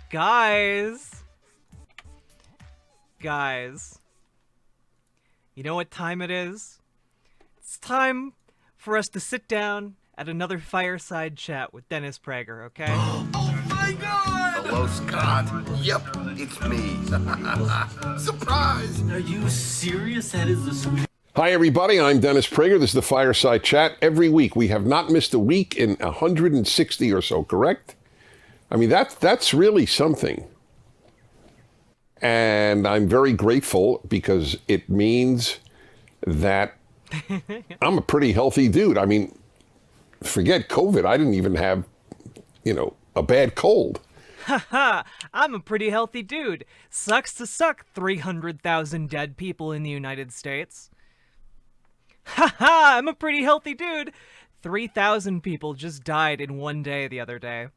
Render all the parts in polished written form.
Guys, guys, you know what time it is? It's time for us to sit down at another fireside chat with Dennis Prager, okay? Oh my God! Hello, Scott. Yep, it's me. Surprise! Are you serious? That is the sweetest. Hi, everybody. I'm Dennis Prager. This is the Fireside Chat. Every week, we have not missed a week in 160 or so, correct? I mean, that's really something. And I'm very grateful because it means that I'm a pretty healthy dude. I mean, forget COVID. I didn't even have, a bad cold. Haha, I'm a pretty healthy dude. Sucks to suck 300,000 dead people in the United States. Haha, I'm a pretty healthy dude. 3,000 people just died in one day the other day.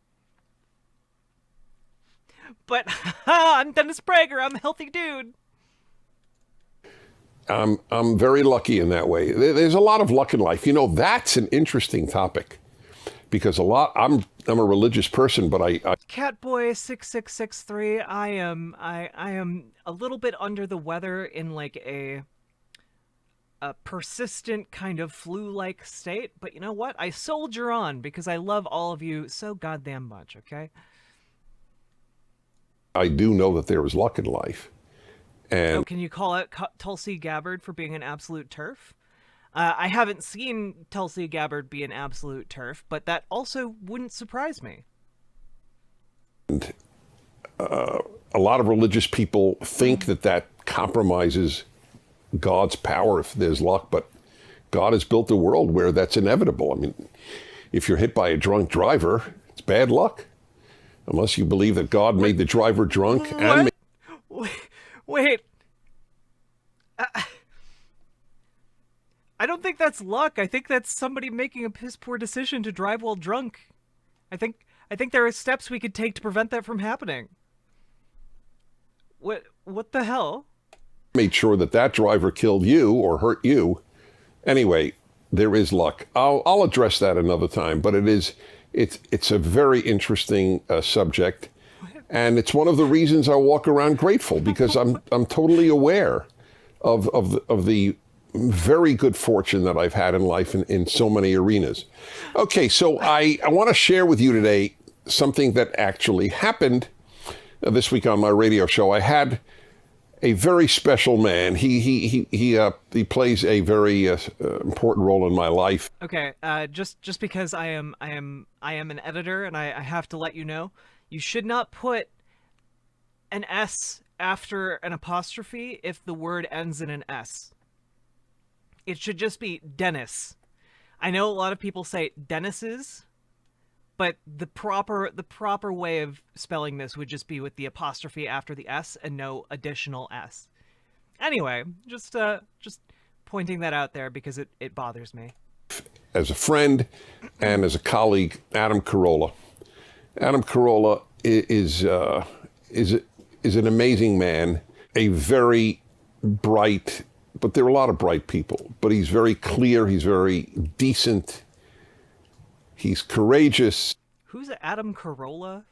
But, haha, I'm Dennis Prager. I'm a healthy dude. I'm very lucky in that way. There's a lot of luck in life. That's an interesting topic because I'm a religious person, but I Catboy 6663, I am a little bit under the weather in like a persistent kind of flu-like state, but you know what? I soldier on because I love all of you so goddamn much, okay? I do know that there is luck in life. And Can you call it Tulsi Gabbard for being an absolute turf? I haven't seen Tulsi Gabbard be an absolute turf, but that also wouldn't surprise me. a lot of religious people think that compromises God's power if there's luck, but God has built a world where that's inevitable. I mean, if you're hit by a drunk driver, it's bad luck. Unless you believe that God made the driver drunk and Wait. I don't think that's luck. I think that's somebody making a piss poor decision to drive while drunk. I think there are steps we could take to prevent that from happening. What the hell? made sure that driver killed you or hurt you. Anyway, there is luck. I'll address that another time, but it's a very interesting subject, and it's one of the reasons I walk around grateful because I'm totally aware of the very good fortune that I've had in life in so many arenas. Okay, so I want to share with you today something that actually happened this week on my radio show. I had a very special man. He plays a very important role in my life. Okay, just because I am an editor and I have to let you know, you should not put an S after an apostrophe if the word ends in an S. It should just be Dennis. I know a lot of people say Dennis's, but the proper way of spelling this would just be with the apostrophe after the S and no additional S. Anyway, just pointing that out there because it bothers me. As a friend and as a colleague, Adam Carolla. Adam Carolla is an amazing man, a very bright, but there are a lot of bright people, but he's very clear, he's very decent, he's courageous. Who's Adam Carolla?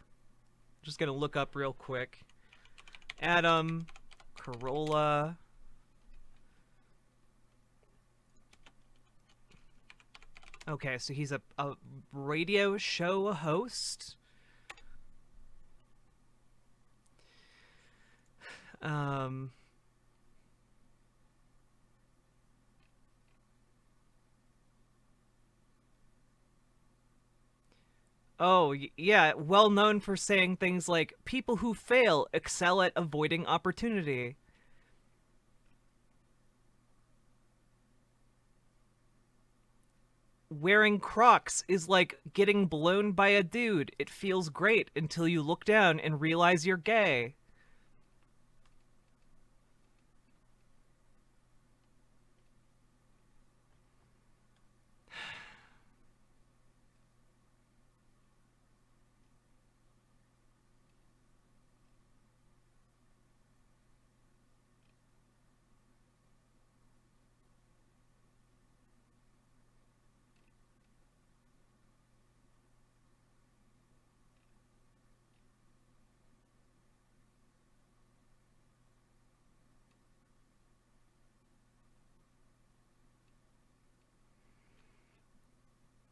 Just gonna look up real quick. Adam Carolla. Okay, so he's a radio show host. Oh, yeah, well known for saying things like, people who fail excel at avoiding opportunity. Wearing Crocs is like getting blown by a dude. It feels great until you look down and realize you're gay.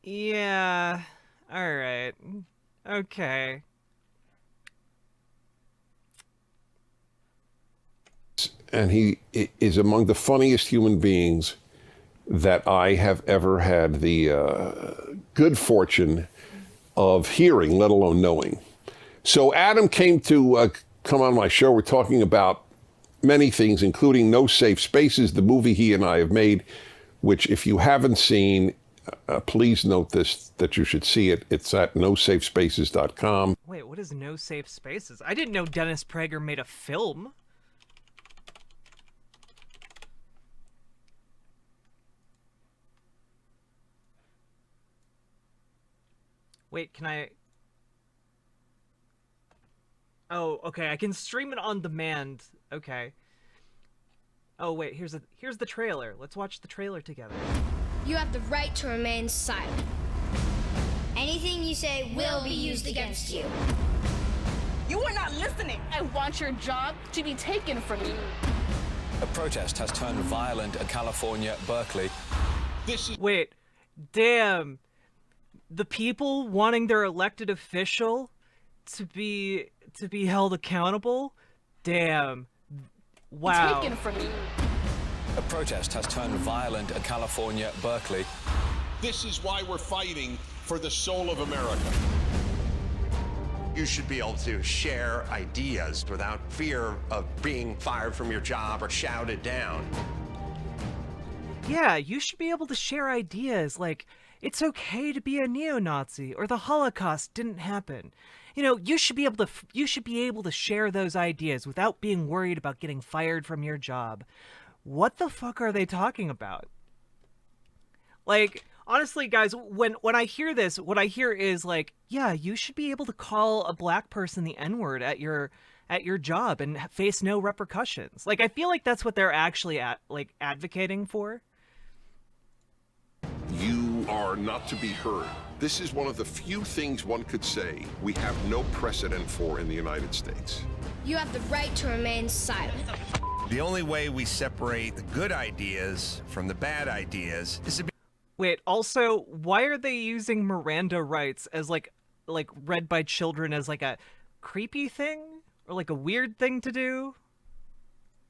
Yeah. All right. Okay. And he is among the funniest human beings that I have ever had the good fortune of hearing, let alone knowing. So Adam came to come on my show. We're talking about many things, including No Safe Spaces, the movie he and I have made, which if you haven't seen, please note this, that you should see it. It's at nosafespaces.com. Wait, what is No Safe Spaces? I didn't know Dennis Prager made a film. Wait, can I... Oh, okay, I can stream it on demand. Okay. Oh, wait, here's the trailer. Let's watch the trailer together. You have the right to remain silent. Anything you say will be used against you. You are not listening. I want your job to be taken from you. A protest has turned violent in California, Berkeley. Wait, damn. The people wanting their elected official to be held accountable? Damn. Wow. Taken from you. A protest has turned violent in California, Berkeley. This is why we're fighting for the soul of America. You should be able to share ideas without fear of being fired from your job or shouted down. Yeah, you should be able to share ideas like, it's okay to be a neo-Nazi, or the Holocaust didn't happen. You know, you should be able to share those ideas without being worried about getting fired from your job. What the fuck are they talking about? Like, honestly, guys, when I hear this, what I hear is like, yeah, you should be able to call a black person the N-word at your job and face no repercussions. Like, I feel like that's what they're actually advocating for. You are not to be heard. This is one of the few things one could say we have no precedent for in the United States. You have the right to remain silent. The only way we separate the good ideas from the bad ideas is to be... Wait, also, why are they using Miranda rights as like read by children as like a creepy thing or like a weird thing to do?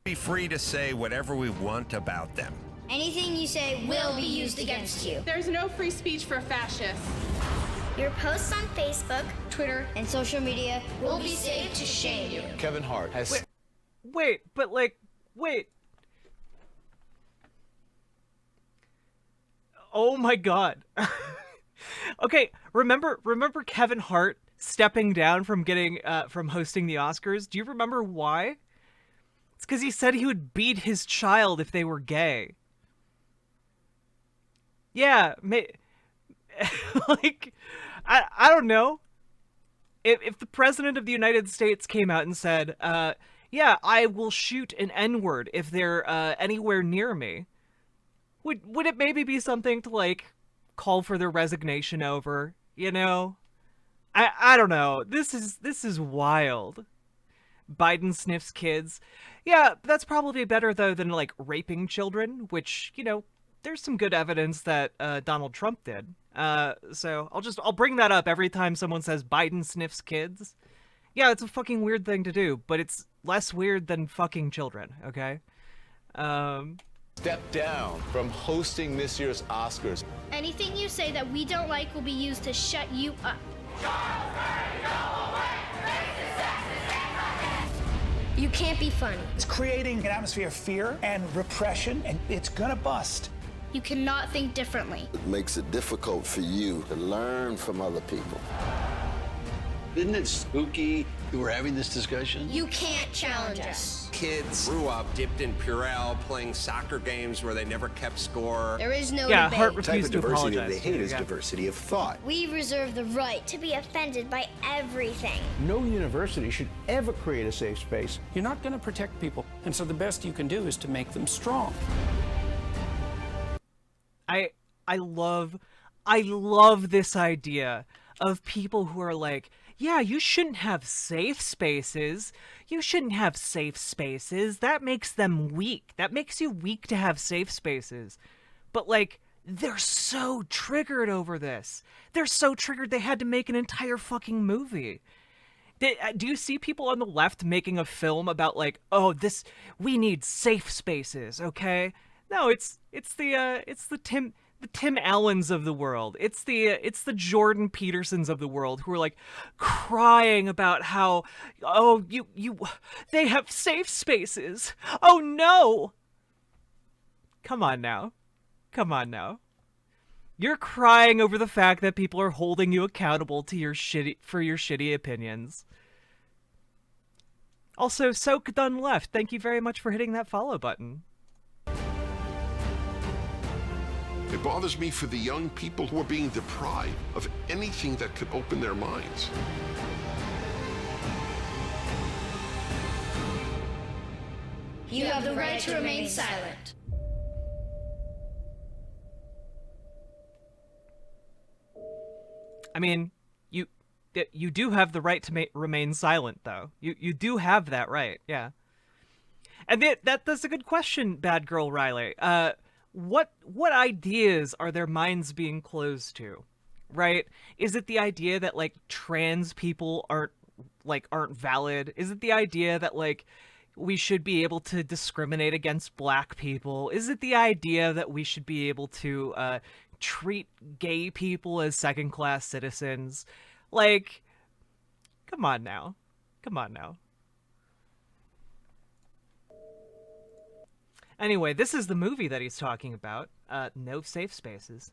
be free to say whatever we want about them. Anything you say will be used against you. There's no free speech for fascists. Your posts on Facebook, Twitter, and social media will be saved to shame you. Kevin Hart has... Wait, but like, wait. Oh my god. Okay, remember Kevin Hart stepping down from getting from hosting the Oscars? Do you remember why? It's because he said he would beat his child if they were gay. Yeah, like, I don't know. If the president of the United States came out and said, yeah, I will shoot an N-word if they're anywhere near me, would it maybe be something to, like, call for their resignation over, you know? I don't know. This is wild. Biden sniffs kids. Yeah, that's probably better, though, than, like, raping children, which, you know, there's some good evidence that Donald Trump did. So I'll bring that up every time someone says Biden sniffs kids. Yeah, it's a fucking weird thing to do, but it's less weird than fucking children, okay? Step down from hosting this year's Oscars. Anything you say that we don't like will be used to shut you up. You can't be funny. It's creating an atmosphere of fear and repression, and it's gonna bust. You cannot think differently. It makes it difficult for you to learn from other people. Isn't it spooky that we're having this discussion? You can't challenge us. Kids grew up dipped in Purell, playing soccer games where they never kept score. There is no yeah, debate. Hart The type refused of to diversity apologize. that they hate is Yeah. diversity of thought. We reserve the right to be offended by everything. No university should ever create a safe space. You're not going to protect people, and so the best you can do is to make them strong. I love this idea of people who are like, yeah, you shouldn't have safe spaces. You shouldn't have safe spaces. That makes them weak. That makes you weak to have safe spaces. But, like, they're so triggered over this. They're so triggered they had to make an entire fucking movie. Do you see people on the left making a film about like, oh, we need safe spaces, okay? No, it's the Tim Allens of the world. It's the Jordan Petersons of the world who are like crying about how, oh, they have safe spaces. Oh no. Come on now. You're crying over the fact that people are holding you accountable to your shitty opinions. Also, Soak Done Left, thank you very much for hitting that follow button. It bothers me for the young people who are being deprived of anything that could open their minds. You have the right to remain silent. I mean, you do have the right to remain silent, though. You do have that right, yeah. And that's a good question, Bad Girl Riley. What ideas are their minds being closed to, right? Is it the idea that like trans people aren't valid? Is it the idea that like we should be able to discriminate against black people? Is it the idea that we should be able to treat gay people as second-class citizens? Like, come on now. Anyway, this is the movie that he's talking about, No Safe Spaces.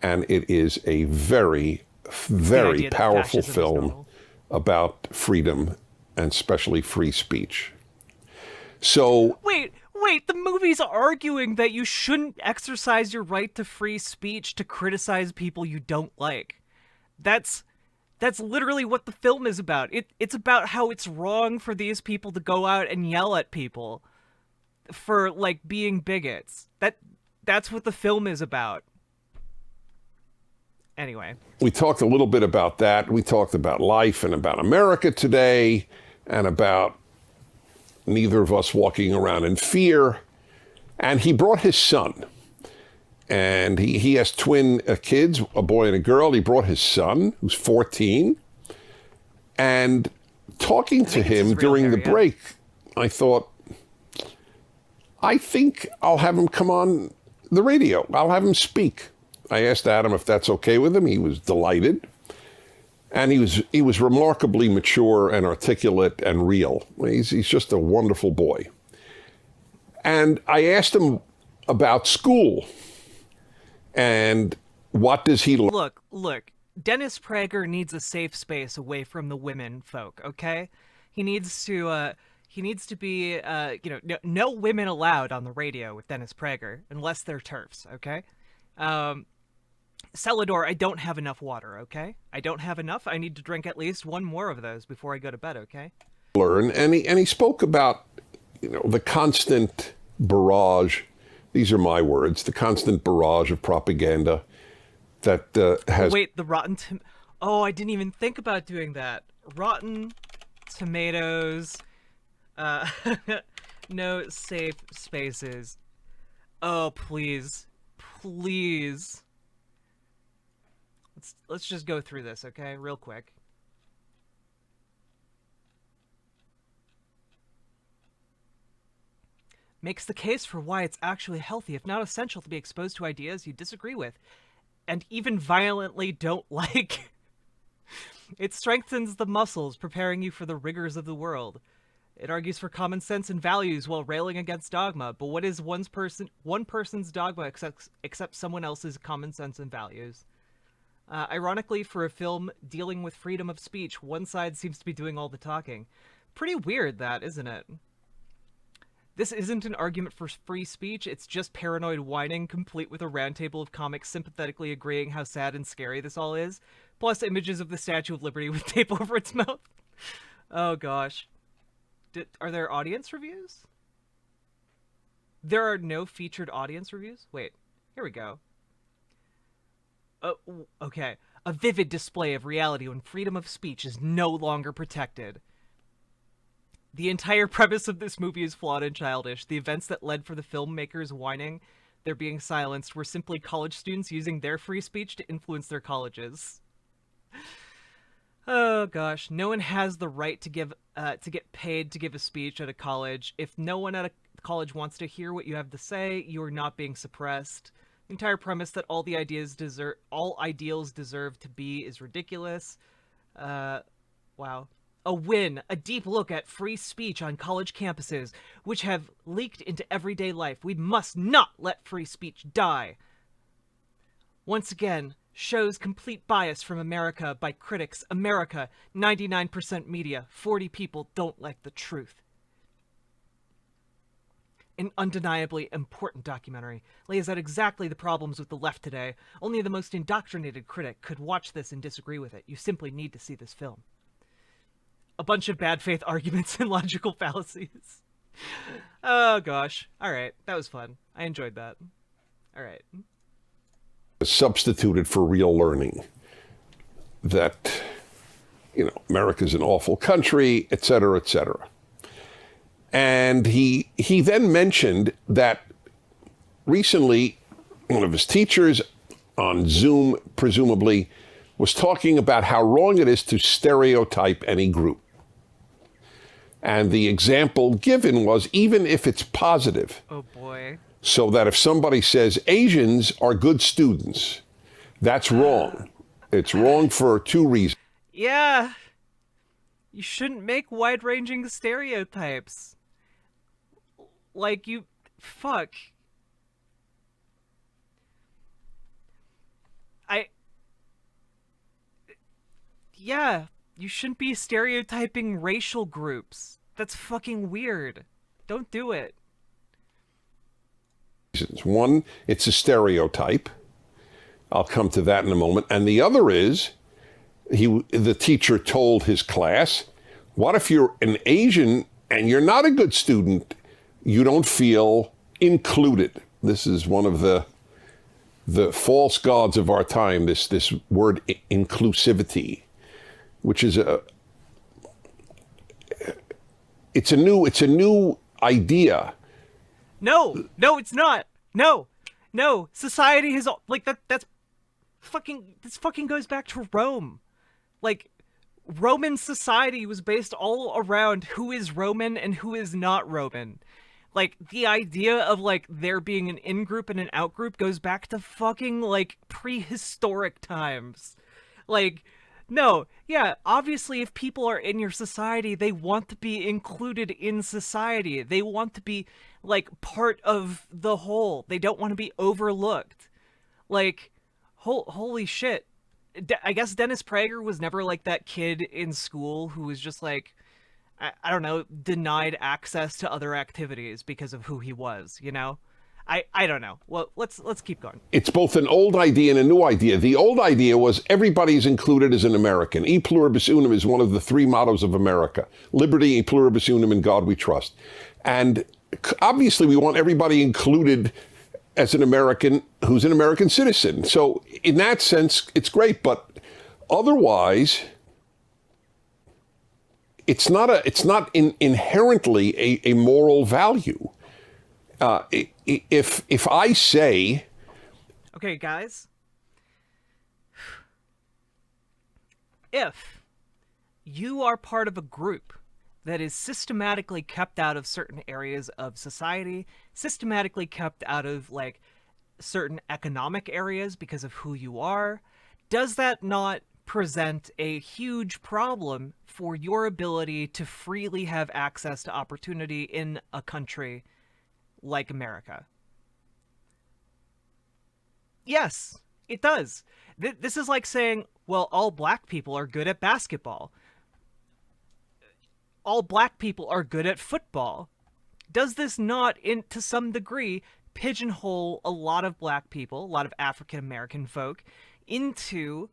And it is a very, very powerful film about freedom and especially free speech. So... Wait, the movie's arguing that you shouldn't exercise your right to free speech to criticize people you don't like. That's literally what the film is about. It's about how it's wrong for these people to go out and yell at people for like being bigots. That's what the film is about. Anyway, we talked a little bit about that. We talked about life and about America today and about neither of us walking around in fear. And he brought his son. And he has twin kids, a boy and a girl. He brought his son, who's 14. And talking to him during the break, I thought, I think I'll have him come on the radio. I'll have him speak. I asked Adam if that's okay with him. He was delighted. And he was remarkably mature and articulate and real. He's just a wonderful boy. And I asked him about school. And what does he look? Dennis Prager needs a safe space away from the women folk. Okay, he needs to be no women allowed on the radio with Dennis Prager unless they're TERFs. Okay, Celador, I don't have enough water. Okay, I don't have enough. I need to drink at least one more of those before I go to bed. Okay. Learn, and he spoke about the constant barrage. These are my words, the constant barrage of propaganda that has... Wait, the Rotten... Oh, I didn't even think about doing that. Rotten Tomatoes, no safe spaces. Oh, please. Let's just go through this, okay? Real quick. Makes the case for why it's actually healthy, if not essential, to be exposed to ideas you disagree with, and even violently don't like. It strengthens the muscles, preparing you for the rigors of the world. It argues for common sense and values while railing against dogma, but what is one person's dogma except someone else's common sense and values? Ironically, for a film dealing with freedom of speech, one side seems to be doing all the talking. Pretty weird, that, isn't it? This isn't an argument for free speech, it's just paranoid whining, complete with a roundtable of comics sympathetically agreeing how sad and scary this all is, plus images of the Statue of Liberty with tape over its mouth. Oh gosh. Are there audience reviews? There are no featured audience reviews? Wait, here we go. Oh, okay. A vivid display of reality when freedom of speech is no longer protected. The entire premise of this movie is flawed and childish. The events that led for the filmmakers whining they're being silenced were simply college students using their free speech to influence their colleges. Oh gosh, no one has the right to get paid to give a speech at a college. If no one at a college wants to hear what you have to say, you are not being suppressed. The entire premise that all ideals deserve to be is ridiculous. Wow. A win, a deep look at free speech on college campuses, which have leaked into everyday life. We must not let free speech die. Once again, shows complete bias from America by critics. America, 99% media, 40 people don't like the truth. An undeniably important documentary lays out exactly the problems with the left today. Only the most indoctrinated critic could watch this and disagree with it. You simply need to see this film. A bunch of bad faith arguments and logical fallacies. Oh gosh. Alright, that was fun. I enjoyed that. Alright. Substituted for real learning. That, America's an awful country, et cetera, et cetera. And he then mentioned that recently one of his teachers on Zoom, presumably, was talking about how wrong it is to stereotype any group. And the example given was, even if it's positive. Oh boy. So that if somebody says Asians are good students, that's wrong. It's wrong for two reasons. Yeah. You shouldn't make wide-ranging stereotypes. Like, fuck. Yeah, you shouldn't be stereotyping racial groups. That's fucking weird. Don't do it. One, it's a stereotype. I'll come to that in a moment. And the other is, the teacher told his class, what if you're an Asian and you're not a good student? You don't feel included. This is one of the false gods of our time, this word inclusivity, which is it's a new idea. No, it's not. No. Society has, like, this fucking goes back to Rome. Like, Roman society was based all around who is Roman and who is not Roman. Like, the idea of, like, there being an in-group and an out-group goes back to fucking, like, prehistoric times. Like, no, yeah, obviously if people are in your society, they want to be included in society. They want to be, like, part of the whole. They don't want to be overlooked. Like, holy shit. I guess Dennis Prager was never, like, that kid in school who was just, like, I don't know, denied access to other activities because of who he was, I don't know. Well, let's keep going. It's both an old idea and a new idea. The old idea was everybody's included as an American. E pluribus unum is one of the three mottos of America. Liberty, e pluribus unum, in God we trust. And obviously we want everybody included as an American who's an American citizen. So in that sense, it's great. But otherwise, it's not inherently a moral value. If I say, okay, guys, if you are part of a group that is systematically kept out of certain areas of society, systematically kept out of, like, certain economic areas because of who you are, does that not present a huge problem for your ability to freely have access to opportunity in a country like America? Yes, it does. This is like saying, well, all black people are good at basketball. All black people are good at football. Does this not, to some degree, pigeonhole a lot of black people, a lot of African American folk, into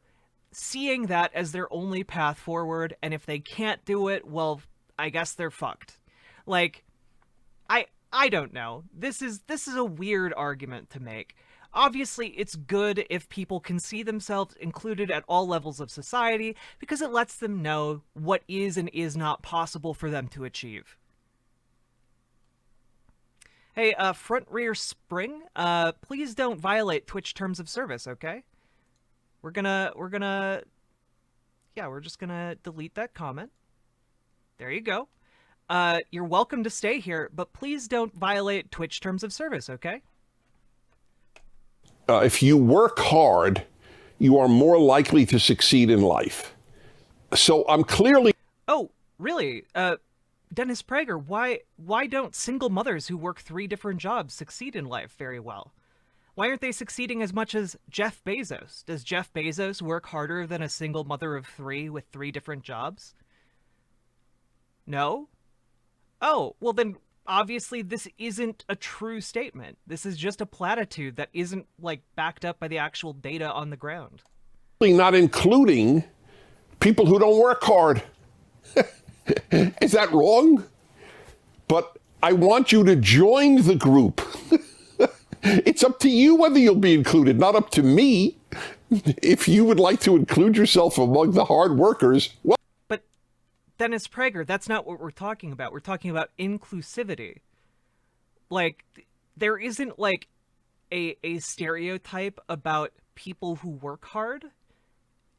seeing that as their only path forward, and if they can't do it, well, I guess they're fucked. Like, I don't know. This is a weird argument to make. Obviously, it's good if people can see themselves included at all levels of society, because it lets them know what is and is not possible for them to achieve. Hey, front rear spring, please don't violate Twitch terms of service, okay? We're just gonna delete that comment. There you go. You're welcome to stay here, but please don't violate Twitch terms of service, okay? If you work hard, you are more likely to succeed in life. So I'm clearly... Oh, really? Dennis Prager, why don't single mothers who work 3 different jobs succeed in life very well? Why aren't they succeeding as much as Jeff Bezos? Does Jeff Bezos work harder than a single mother of 3 with 3 different jobs? No? Oh, well then, obviously this isn't a true statement. This is just a platitude that isn't, like, backed up by the actual data on the ground. Not including people who don't work hard. Is that wrong? But I want you to join the group. It's up to you whether you'll be included, not up to me. If you would like to include yourself among the hard workers, well... But, Dennis Prager, that's not what we're talking about. We're talking about inclusivity. Like, there isn't, like, a stereotype about people who work hard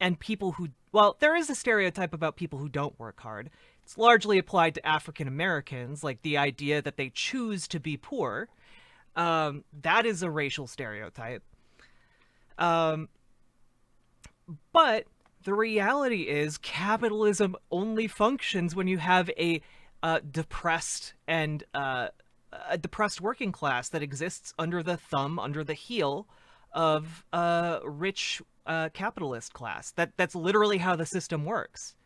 and people who... Well, there is a stereotype about people who don't work hard. It's largely applied to African Americans, like the idea that they choose to be poor. That is a racial stereotype. But the reality is capitalism only functions when you have a depressed working class that exists under the thumb, under the heel of rich capitalist class. That's literally how the system works.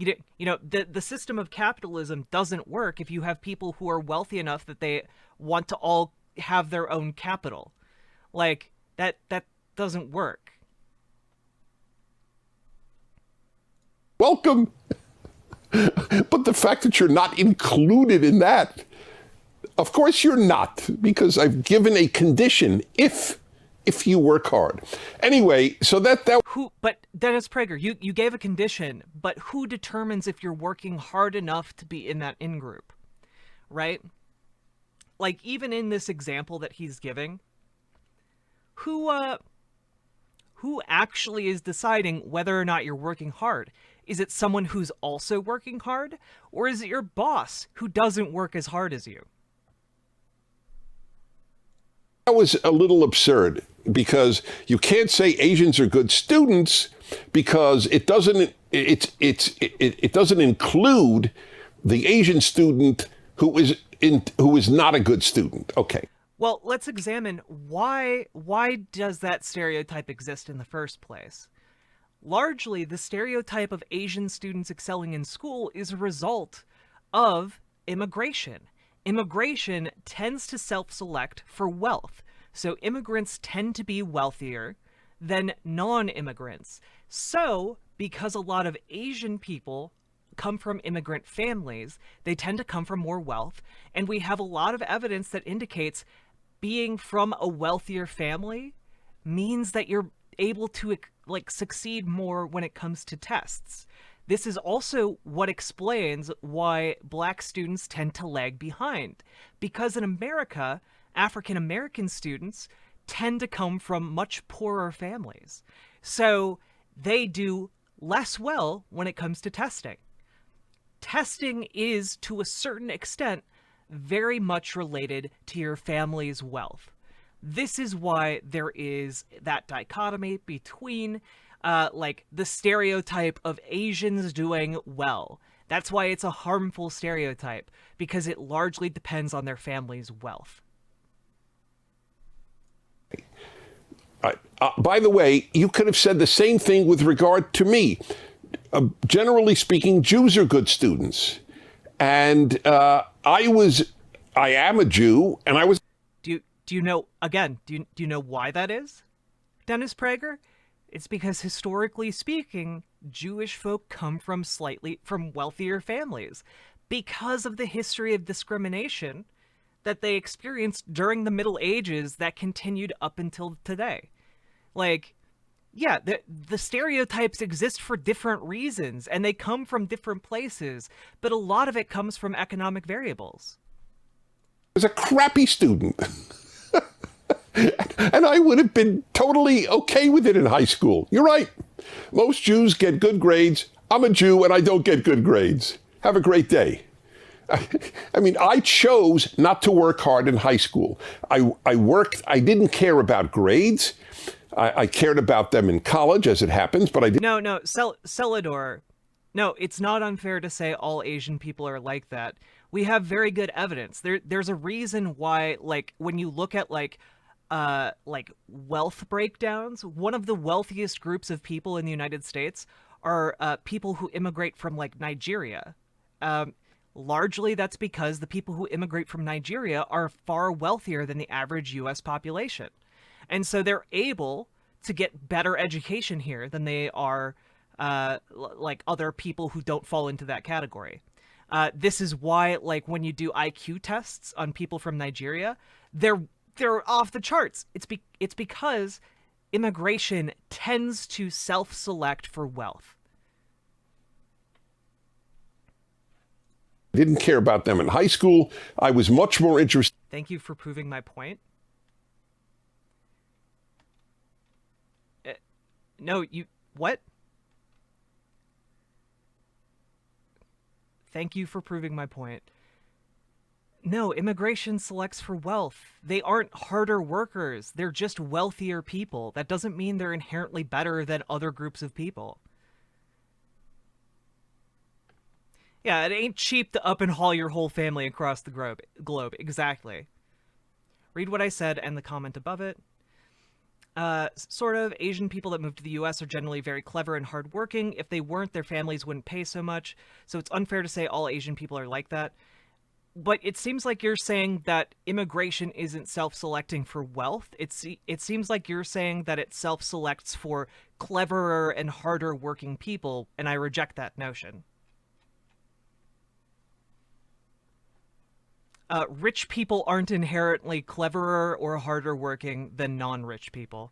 You know, the system of capitalism doesn't work if you have people who are wealthy enough that they want to all have their own capital. Like, that doesn't work. Welcome. But the fact that you're not included in that, of course you're not, because I've given a condition if you work hard. Anyway, so that... But Dennis Prager, you gave a condition, but who determines if you're working hard enough to be in that in-group, right? Like, even in this example that he's giving, who actually is deciding whether or not you're working hard? Is it someone who's also working hard, or is it your boss who doesn't work as hard as you? That was a little absurd, because you can't say Asians are good students because it doesn't include the Asian student who is not a good student. Okay. Well, let's examine why does that stereotype exist in the first place? Largely, the stereotype of Asian students excelling in school is a result of immigration. Immigration tends to self-select for wealth, so immigrants tend to be wealthier than non-immigrants. So, because a lot of Asian people come from immigrant families, they tend to come from more wealth, and we have a lot of evidence that indicates being from a wealthier family means that you're able to, like, succeed more when it comes to tests. This is also what explains why black students tend to lag behind. Because in America, African American students tend to come from much poorer families. So they do less well when it comes to testing. Testing is, to a certain extent, very much related to your family's wealth. This is why there is that dichotomy between like the stereotype of Asians doing well. That's why it's a harmful stereotype, because it largely depends on their family's wealth. By the way, you could have said the same thing with regard to me. Generally speaking, Jews are good students. And I am a Jew, and I was... Do you know, again, do you know why that is, Dennis Prager? It's because, historically speaking, Jewish folk come from wealthier families because of the history of discrimination that they experienced during the Middle Ages that continued up until today. Like, yeah, the stereotypes exist for different reasons, and they come from different places, but a lot of it comes from economic variables. was a crappy student. And I would have been totally okay with it in high school. You're right. Most Jews get good grades. I'm a Jew and I don't get good grades. Have a great day. I mean, I chose not to work hard in high school. I worked, I didn't care about grades. I cared about them in college, as it happens, but I didn't. No, Celador. No, it's not unfair to say all Asian people are like that. We have very good evidence. There's a reason why, like, when you look at, like wealth breakdowns, one of the wealthiest groups of people in the United States are people who immigrate from, like, Nigeria. Largely that's because the people who immigrate from Nigeria are far wealthier than the average US population. And so they're able to get better education here than they are like other people who don't fall into that category. This is why, like, when you do IQ tests on people from Nigeria, they're off the charts. It's because immigration tends to self-select for wealth. Didn't care about them in high school. I was much more interested. Thank you for proving my point. No, you... What? Thank you for proving my point. No, immigration selects for wealth. They aren't harder workers. They're just wealthier people. That doesn't mean they're inherently better than other groups of people. Yeah, it ain't cheap to up and haul your whole family across the globe. Exactly. Read what I said and the comment above it. Sort of. Asian people that move to the US are generally very clever and hardworking. If they weren't, their families wouldn't pay so much. So it's unfair to say all Asian people are like that. But it seems like you're saying that immigration isn't self-selecting for wealth. It seems like you're saying that it self-selects for cleverer and harder working people, and I reject that notion. Rich people aren't inherently cleverer or harder working than non-rich people.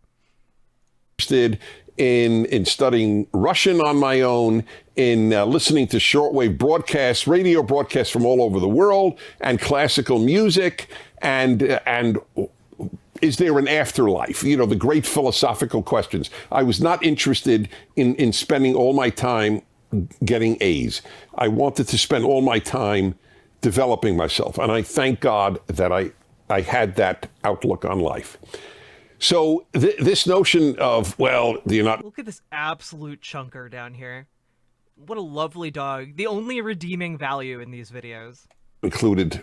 Interested in studying Russian on my own, in listening to shortwave broadcasts, radio broadcasts from all over the world, and classical music, and is there an afterlife? You know, the great philosophical questions. I was not interested in spending all my time getting A's. I wanted to spend all my time developing myself. And I thank God that I had that outlook on life. So this notion of, well, you're not... Look at this absolute chunker down here. What a lovely dog. The only redeeming value in these videos. Included.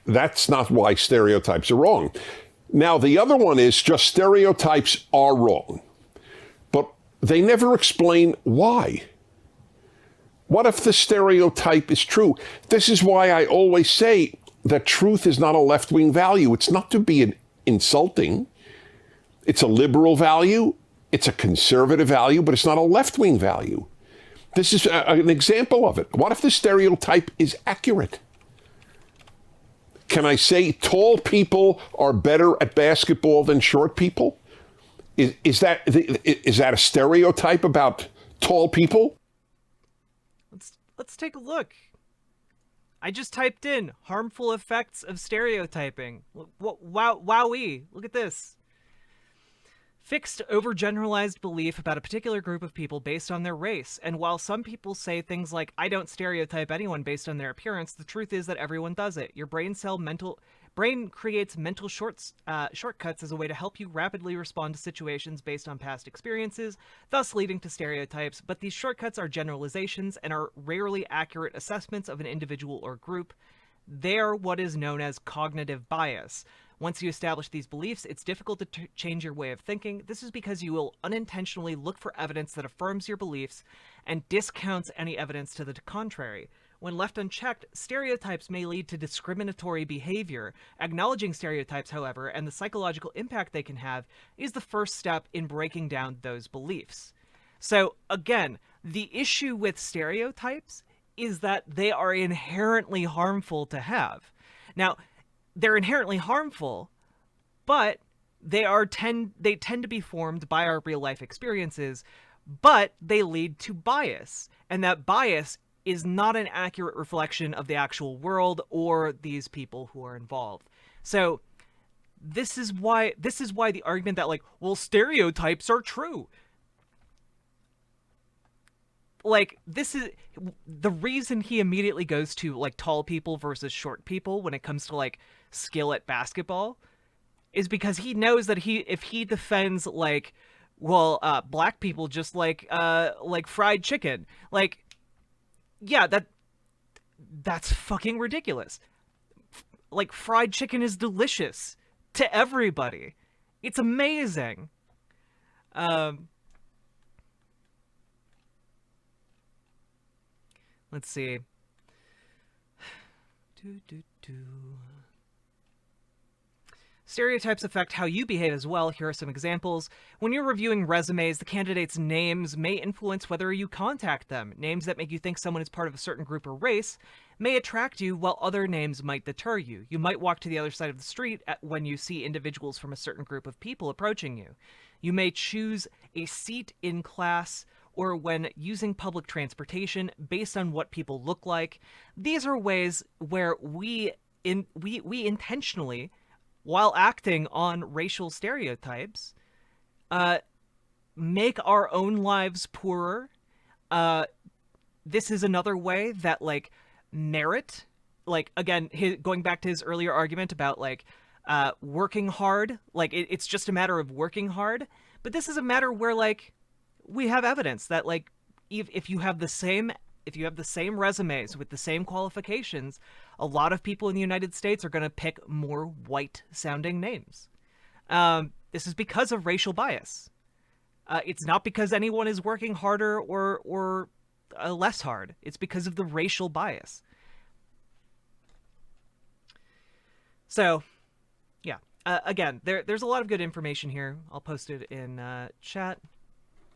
That's not why stereotypes are wrong. Now, the other one is just stereotypes are wrong. But they never explain why. What if the stereotype is true? This is why I always say that truth is not a left-wing value. It's not to be insulting. It's a liberal value. It's a conservative value, but it's not a left-wing value. This is an example of it. What if the stereotype is accurate? Can I say tall people are better at basketball than short people? Is that a stereotype about tall people? Let's take a look. I just typed in harmful effects of stereotyping. Wowee, look at this. Fixed overgeneralized belief about a particular group of people based on their race. And while some people say things like, I don't stereotype anyone based on their appearance, the truth is that everyone does it. Your brain creates mental shortcuts as a way to help you rapidly respond to situations based on past experiences, thus leading to stereotypes, but these shortcuts are generalizations and are rarely accurate assessments of an individual or group. They are what is known as cognitive bias. Once you establish these beliefs, it's difficult to change your way of thinking. This is because you will unintentionally look for evidence that affirms your beliefs and discounts any evidence to the contrary. When left unchecked, stereotypes may lead to discriminatory behavior. Acknowledging stereotypes, however, and the psychological impact they can have is the first step in breaking down those beliefs. So, again, the issue with stereotypes is that they are inherently harmful to have. Now, they're inherently harmful, but they tend to be formed by our real-life experiences, but they lead to bias, and that bias is not an accurate reflection of the actual world or these people who are involved. So this is why the argument that, like, well, stereotypes are true. Like, this is the reason he immediately goes to, like, tall people versus short people when it comes to, like, skill at basketball, is because he knows that if he defends, like, well, black people just like fried chicken, like, yeah, that's fucking ridiculous. Like, fried chicken is delicious to everybody. It's amazing. Let's see. Stereotypes affect how you behave as well. Here are some examples. When you're reviewing resumes, the candidates' names may influence whether you contact them. Names that make you think someone is part of a certain group or race may attract you, while other names might deter you. You might walk to the other side of the street when you see individuals from a certain group of people approaching you. You may choose a seat in class or when using public transportation based on what people look like. These are ways where we intentionally, while acting on racial stereotypes, make our own lives poorer. This is another way that, like, merit, like, again, going back to his earlier argument about, like, working hard, like, it's just a matter of working hard. But this is a matter where, like, we have evidence that, like, if you have the same resumes with the same qualifications, a lot of people in the United States are going to pick more white-sounding names. This is because of racial bias. It's not because anyone is working harder or less hard. It's because of the racial bias. So, yeah. Again, there's a lot of good information here. I'll post it in chat.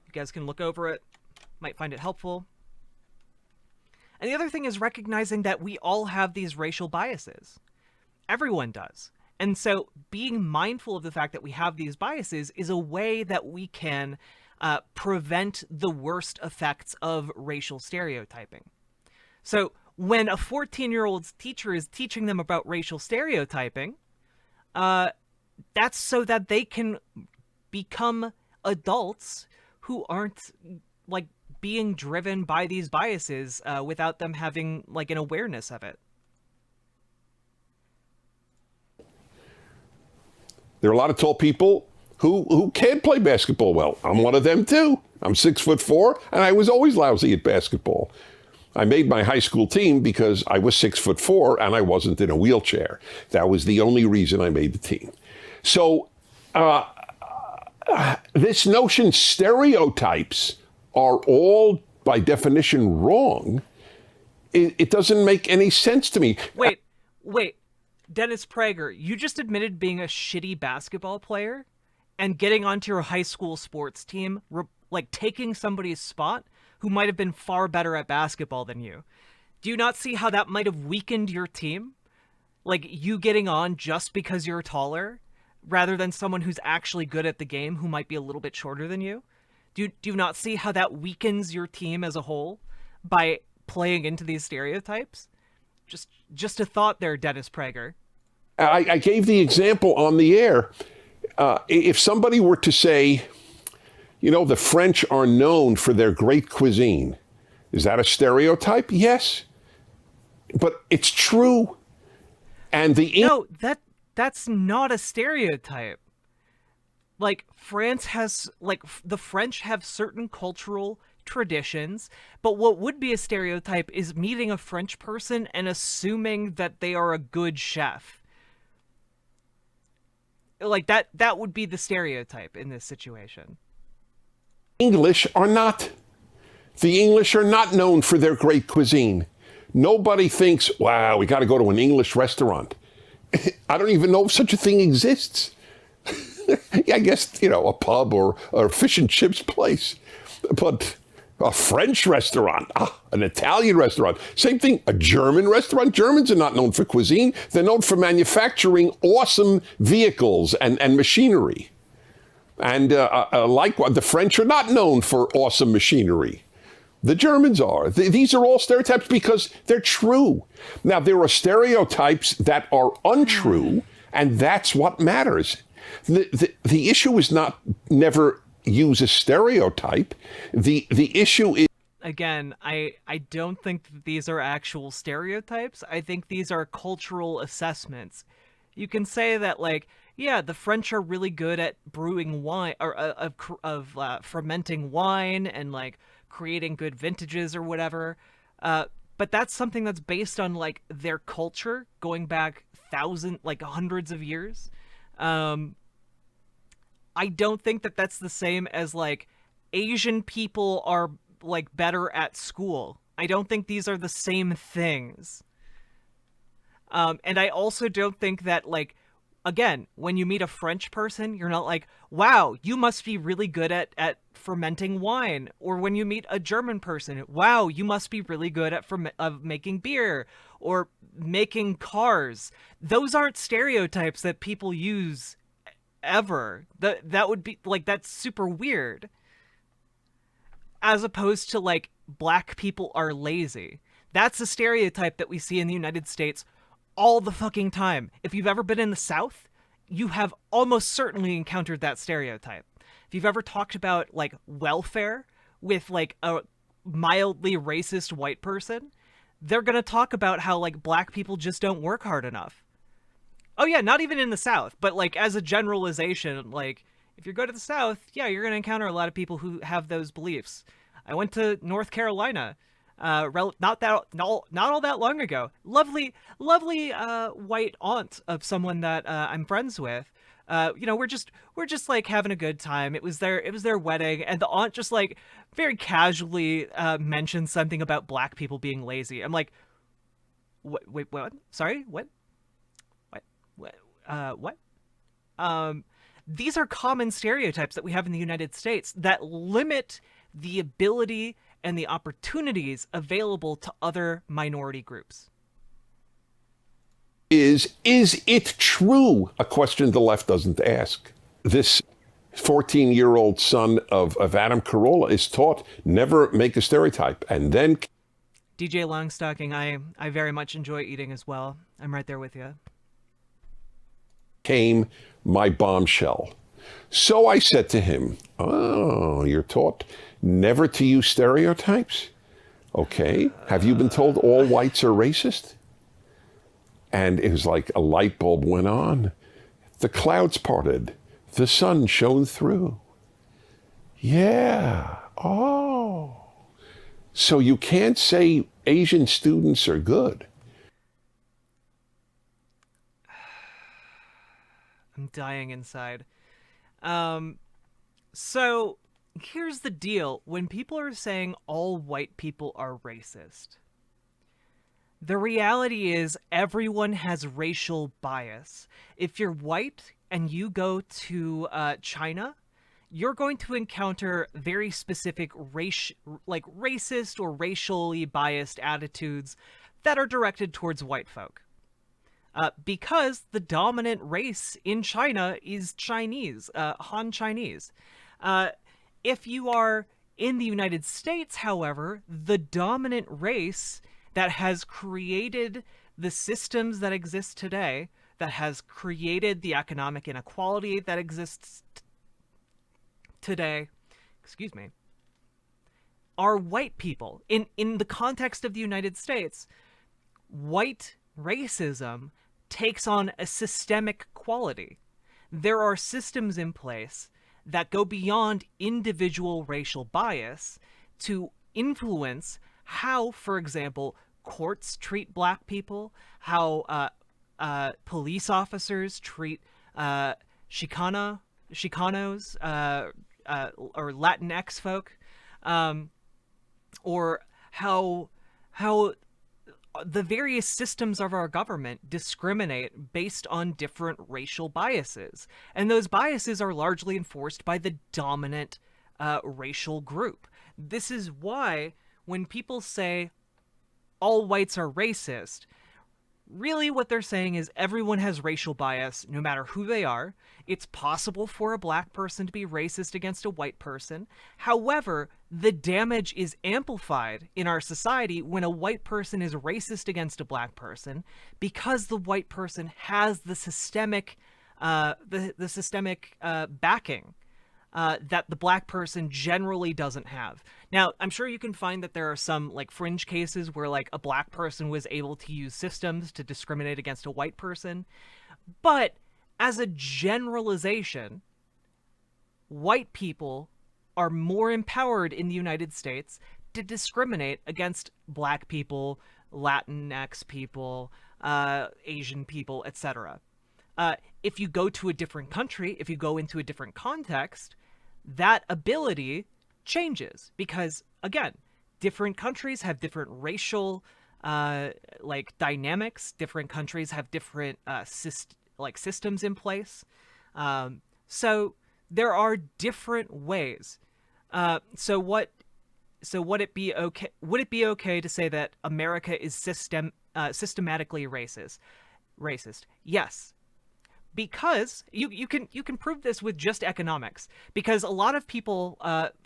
You guys can look over it. Might find it helpful. And the other thing is recognizing that we all have these racial biases. Everyone does. And so being mindful of the fact that we have these biases is a way that we can prevent the worst effects of racial stereotyping. So when a 14-year-old's teacher is teaching them about racial stereotyping, that's so that they can become adults who aren't, like, being driven by these biases without them having, like, an awareness of it. There are a lot of tall people who can't play basketball well. I'm one of them too. I'm 6'4", and I was always lousy at basketball. I made my high school team because I was 6'4" and I wasn't in a wheelchair. That was the only reason I made the team. So this notion stereotypes are all, by definition, wrong. It doesn't make any sense to me. Wait. Dennis Prager, you just admitted being a shitty basketball player and getting onto your high school sports team, like taking somebody's spot who might have been far better at basketball than you. Do you not see how that might have weakened your team? Like, you getting on just because you're taller, rather than someone who's actually good at the game who might be a little bit shorter than you? Do you not see how that weakens your team as a whole by playing into these stereotypes? Just a thought there, Dennis Prager. I gave the example on the air. If somebody were to say, you know, the French are known for their great cuisine, is that a stereotype? Yes. But it's true. And No, that's not a stereotype. Like, the French have certain cultural traditions, but what would be a stereotype is meeting a French person and assuming that they are a good chef. Like, that would be the stereotype in this situation. English are not. The English are not known for their great cuisine. Nobody thinks, wow, we got to go to an English restaurant. I don't even know if such a thing exists. I guess, you know, a pub or a fish and chips place. But a French restaurant, an Italian restaurant, same thing, a German restaurant. Germans are not known for cuisine. They're known for manufacturing awesome vehicles and machinery. And likewise, the French are not known for awesome machinery. The Germans are. These are all stereotypes because they're true. Now, there are stereotypes that are untrue, and that's what matters. The issue is not never use a stereotype. The issue is... Again, I don't think that these are actual stereotypes. I think these are cultural assessments. You can say that, like, yeah, the French are really good at brewing wine, or of fermenting wine and, like, creating good vintages or whatever. But that's something that's based on, like, their culture going back hundreds of years. I don't think that that's the same as, like, Asian people are, like, better at school. I don't think these are the same things. And I also don't think that, like, again, when you meet a French person, you're not like, wow, you must be really good at fermenting wine. Or when you meet a German person, wow, you must be really good at making beer or making cars. Those aren't stereotypes that people use ever. That would be, like, that's super weird. As opposed to, like, black people are lazy. That's a stereotype that we see in the United States all the fucking time. If you've ever been in the South, you have almost certainly encountered that stereotype. If you've ever talked about, like, welfare with, like, a mildly racist white person, they're gonna talk about how, like, black people just don't work hard enough. Oh yeah, not even in the South, but, like, as a generalization, like, if you go to the South, yeah, you're gonna encounter a lot of people who have those beliefs. I went to North Carolina, not all that long ago. Lovely white aunt of someone that I'm friends with. You know, we're just like having a good time. It was their wedding, and the aunt just, like, very casually mentioned something about black people being lazy. I'm like, wait, what? Sorry, what? What? These are common stereotypes that we have in the United States that limit the ability and the opportunities available to other minority groups. Is it true? A question the left doesn't ask. This 14-year-old son of Adam Carolla is taught never make a stereotype, and then... DJ Longstocking, I very much enjoy eating as well. I'm right there with you. Came my bombshell. So I said to him, oh, you're taught never to use stereotypes? Okay. Have you been told all whites are racist? And it was like a light bulb went on. The clouds parted. The sun shone through. Yeah. Oh. So you can't say Asian students are good. I'm dying inside. So here's the deal. When people are saying all white people are racist, the reality is everyone has racial bias. If you're white and you go to China, you're going to encounter very specific racist or racially biased attitudes that are directed towards white folk. Because the dominant race in China is Chinese, Han Chinese. If you are in the United States, however, the dominant race that has created the systems that exist today, that has created the economic inequality that exists today, are white people. In the context of the United States, white racism takes on a systemic quality. There are systems in place that go beyond individual racial bias to influence how, for example, courts treat black people, how police officers treat Chicanos or Latinx folk, or how the various systems of our government discriminate based on different racial biases. And those biases are largely enforced by the dominant racial group. This is why when people say all whites are racist, Really, what they're saying is everyone has racial bias, no matter who they are. It's possible for a black person to be racist against a white person. However, the damage is amplified in our society when a white person is racist against a black person because the white person has the systemic, backing that the black person generally doesn't have. Now, I'm sure you can find that there are some like fringe cases where like a black person was able to use systems to discriminate against a white person. But as a generalization, white people are more empowered in the United States to discriminate against black people, Latinx people, Asian people, etc. If you go to a different country, if you go into a different context, that ability changes because, again, different countries have different racial dynamics. Different countries have different systems in place. So there are different ways. So would it be okay to say that America is systematically racist? Yes. Because you can prove this with just economics. Because a lot of people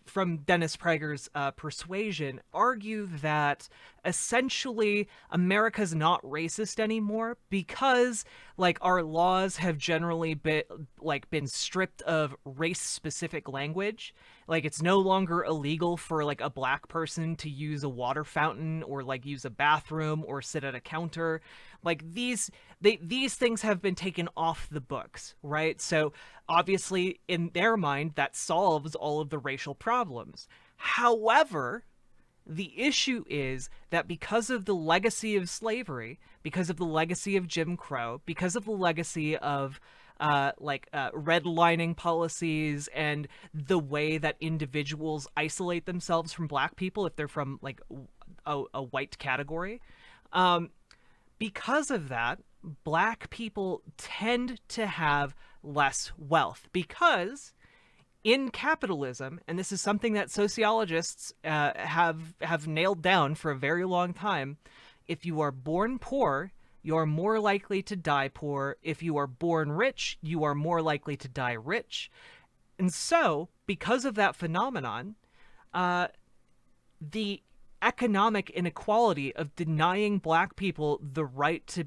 from Dennis Prager's persuasion argue that essentially America's not racist anymore because like our laws have generally been stripped of race-specific language. Like it's no longer illegal for like a black person to use a water fountain or like use a bathroom or sit at a counter. Like these things have been taken off the books, right? So obviously in their mind that solves all of the racial problems. However, the issue is that because of the legacy of slavery, because of the legacy of Jim Crow, because of the legacy of redlining policies and the way that individuals isolate themselves from black people if they're from like a white category, because of that, black people tend to have less wealth because in capitalism, and this is something that sociologists have nailed down for a very long time, if you are born poor, you're more likely to die poor. If you are born rich, you are more likely to die rich. And so, because of that phenomenon, the economic inequality of denying black people the right to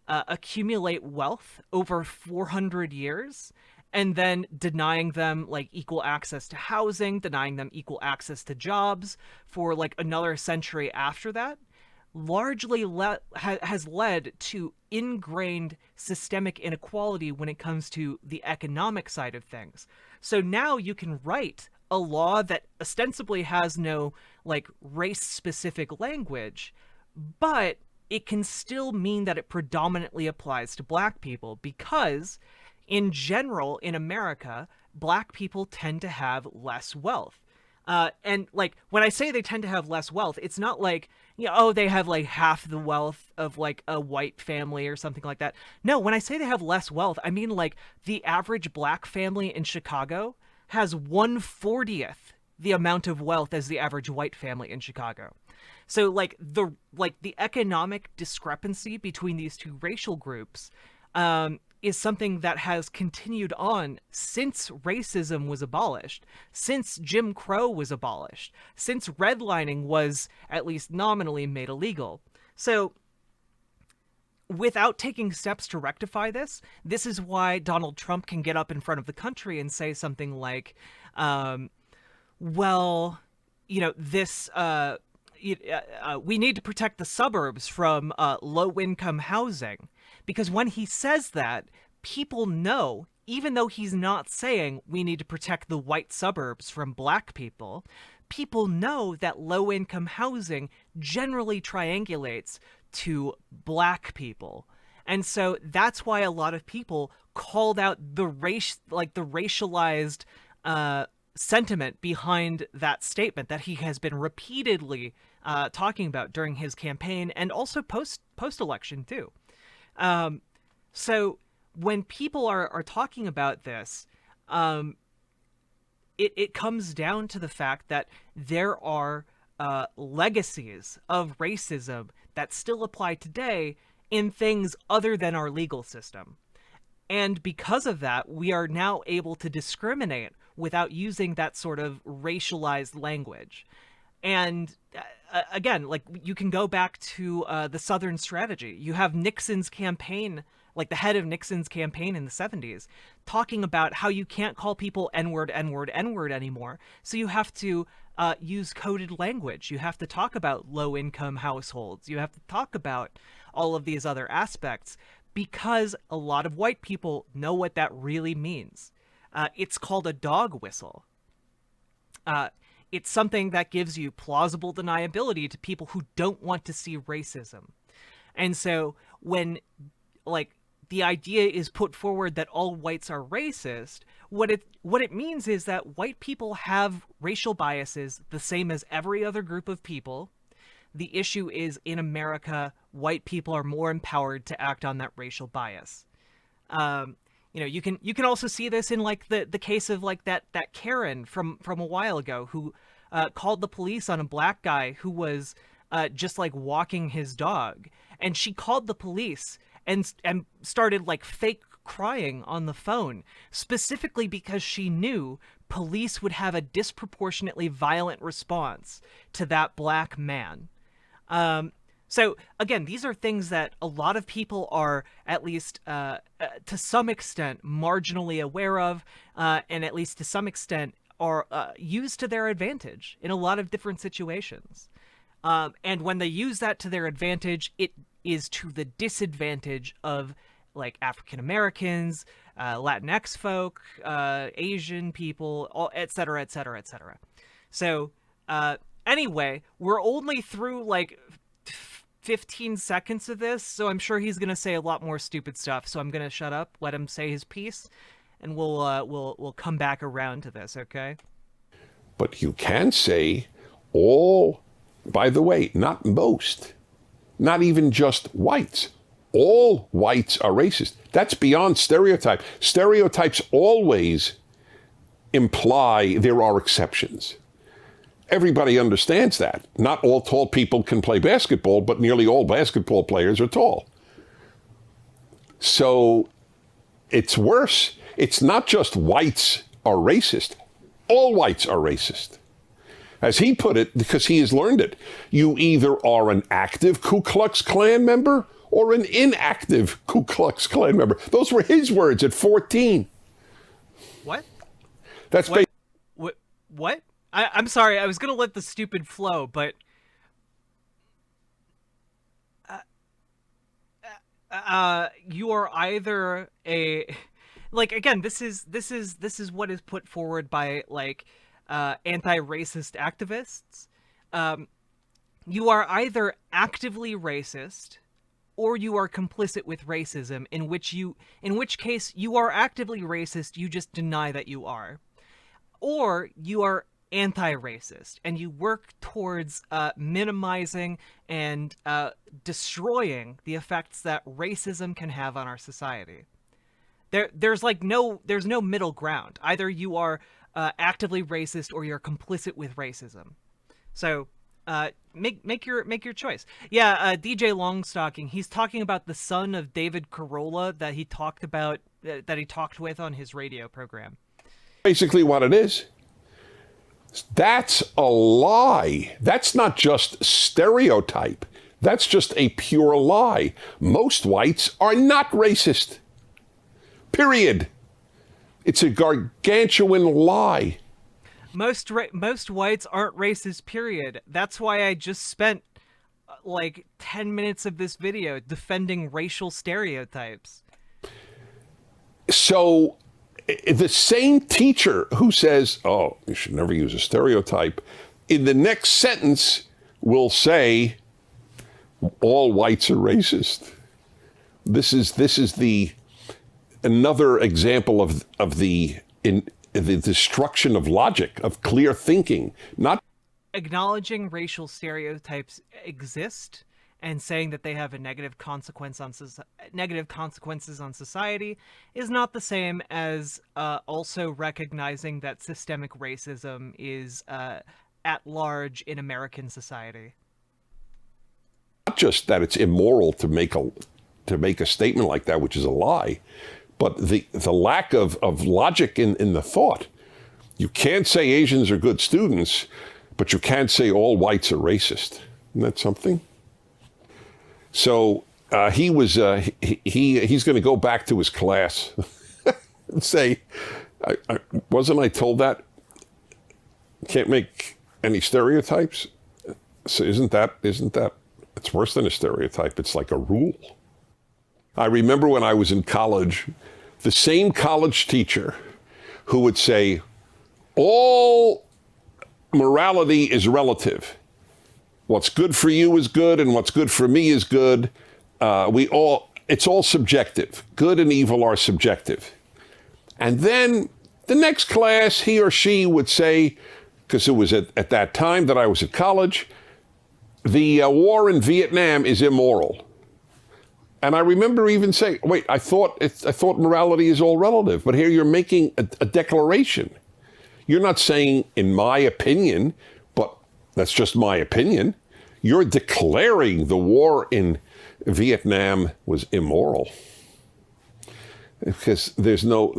accumulate wealth over 400 years and then denying them like equal access to housing, denying them equal access to jobs for like another century after that, largely has led to ingrained systemic inequality when it comes to the economic side of things. So now you can write a law that ostensibly has no like race-specific language, but it can still mean that it predominantly applies to black people because in general in America, black people tend to have less wealth. And like when I say they tend to have less wealth, it's not like, you know, oh, they have like half the wealth of like a white family or something like that. No, when I say they have less wealth, I mean like the average black family in Chicago has 1/40th the amount of wealth as the average white family in Chicago. So like the economic discrepancy between these two racial groups is something that has continued on since racism was abolished, since Jim Crow was abolished, since redlining was at least nominally made illegal. So without taking steps to rectify this, this is why Donald Trump can get up in front of the country and say something like, well, you know, this, we need to protect the suburbs from low-income housing. Because when he says that, people know, even though he's not saying we need to protect the white suburbs from black people, people know that low-income housing generally triangulates to black people. And so that's why a lot of people called out the racialized sentiment behind that statement that he has been repeatedly talking about during his campaign and also post-election too. So when people are talking about this, it comes down to the fact that there are legacies of racism that still apply today, in things other than our legal system. And because of that, we are now able to discriminate without using that sort of racialized language. And again, like, you can go back to the Southern strategy. You have Nixon's campaign, like the head of Nixon's campaign in the 70s, talking about how you can't call people N-word, N-word, N-word anymore. So you have to use coded language. You have to talk about low-income households. You have to talk about all of these other aspects, because a lot of white people know what that really means. It's called a dog whistle. It's something that gives you plausible deniability to people who don't want to see racism. And so when, like, the idea is put forward that all whites are racist, what it means is that white people have racial biases the same as every other group of people. The issue is, in America, white people are more empowered to act on that racial bias. You can also see this in, like, the case of, like, that Karen from a while ago who called the police on a black guy who was just, like, walking his dog, and she called the police and started, like, fake crying on the phone, specifically because she knew police would have a disproportionately violent response to that black man. So again, these are things that a lot of people are, at least to some extent, marginally aware of, and at least to some extent are used to their advantage in a lot of different situations. And when they use that to their advantage, it is to the disadvantage of, like, African Americans, Latinx folk, Asian people, et cetera, et cetera, et cetera. So anyway, we're only through, like, 15 seconds of this, so I'm sure he's gonna say a lot more stupid stuff, so I'm gonna shut up, let him say his piece, and we'll come back around to this, okay? But you can say all, by the way, not most, not even just whites. All whites are racist. That's beyond stereotype. Stereotypes always imply there are exceptions. Everybody understands that. Not all tall people can play basketball, but nearly all basketball players are tall. So it's worse. It's not just whites are racist. All whites are racist. As he put it, because he has learned it, you either are an active Ku Klux Klan member or an inactive Ku Klux Klan member. Those were his words at 14. What? That's what? I'm sorry, I was gonna let the stupid flow, but you are either a, like, again, this is what is put forward by, like, anti-racist activists. You are either actively racist or you are complicit with racism, in which case you are actively racist, you just deny that you are. Or you are anti-racist, and you work towards minimizing and destroying the effects that racism can have on our society. There's no middle ground. Either you are actively racist or you're complicit with racism. So make your choice. Yeah, DJ Longstocking, he's talking about the son of David Carolla that he talked with on his radio program. Basically what it is. That's a lie. That's not just stereotype. That's just a pure lie. Most whites are not racist. Period. It's a gargantuan lie. Most whites aren't racist, period. That's why I just spent like 10 minutes of this video defending racial stereotypes. So the same teacher who says, oh, you should never use a stereotype, in the next sentence will say, all whites are racist. This is another example of the destruction of logic, of clear thinking. Not acknowledging racial stereotypes exist and saying that they have a negative consequences on society is not the same as also recognizing that systemic racism is at large in American society. Not just that it's immoral to make to make a statement like that, which is a lie. But the lack of logic in the thought. You can't say Asians are good students, but you can't say all whites are racist. Isn't that something? So he's going to go back to his class and say, wasn't I told that? Can't make any stereotypes? So isn't that, it's worse than a stereotype. It's like a rule. I remember when I was in college, the same college teacher who would say, all morality is relative. What's good for you is good, and what's good for me is good. It's all subjective. Good and evil are subjective. And then the next class, he or she would say, because it was at that time that I was at college, the war in Vietnam is immoral. And I remember even saying, wait, I thought morality is all relative, but here you're making a declaration. You're not saying, in my opinion, but that's just my opinion. You're declaring the war in Vietnam was immoral. Because there's no.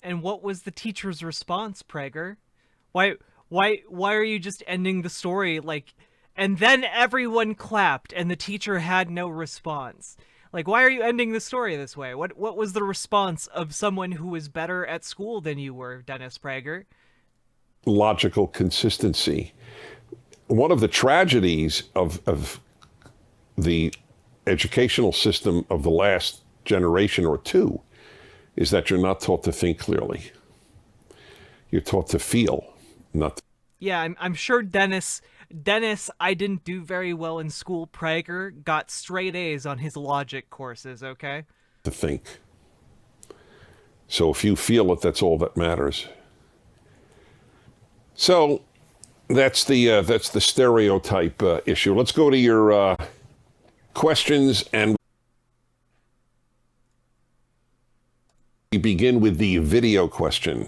And what was the teacher's response, Prager? Why are you just ending the story like? And then everyone clapped, and the teacher had no response. Like, why are you ending the story this way? What was the response of someone who was better at school than you were, Dennis Prager? Logical consistency. One of the tragedies of the educational system of the last generation or two is that you're not taught to think clearly. You're taught to feel, not. Yeah, I'm sure Dennis, I didn't do very well in school. Prager got straight A's on his logic courses, okay? To think. So if you feel it, that's all that matters. So that's the stereotype issue. Let's go to your questions, and we begin with the video question.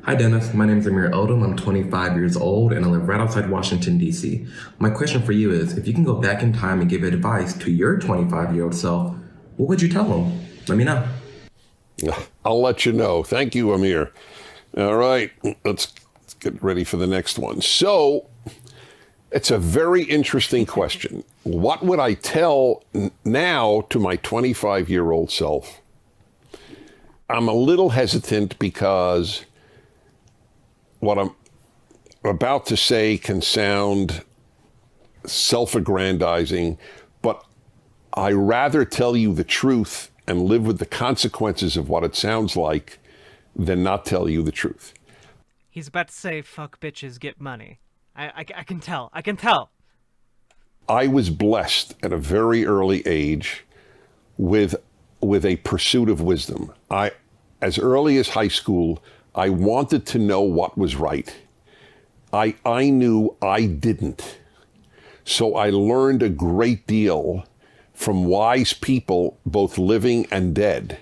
Hi Dennis, my name is Amir Odom. I'm 25 years old and I live right outside Washington, D.C. My question for you is, if you can go back in time and give advice to your 25-year-old self, what would you tell him? Let me know. I'll let you know. Thank you, Amir. All right, let's get ready for the next one. So, it's a very interesting question. What would I tell now to my 25-year-old self? I'm a little hesitant because what I'm about to say can sound self-aggrandizing, but I rather tell you the truth and live with the consequences of what it sounds like than not tell you the truth. He's about to say, fuck bitches, get money. I can tell. I can tell. I was blessed at a very early age with a pursuit of wisdom. As early as high school, I wanted to know what was right. I knew I didn't. So I learned a great deal from wise people, both living and dead.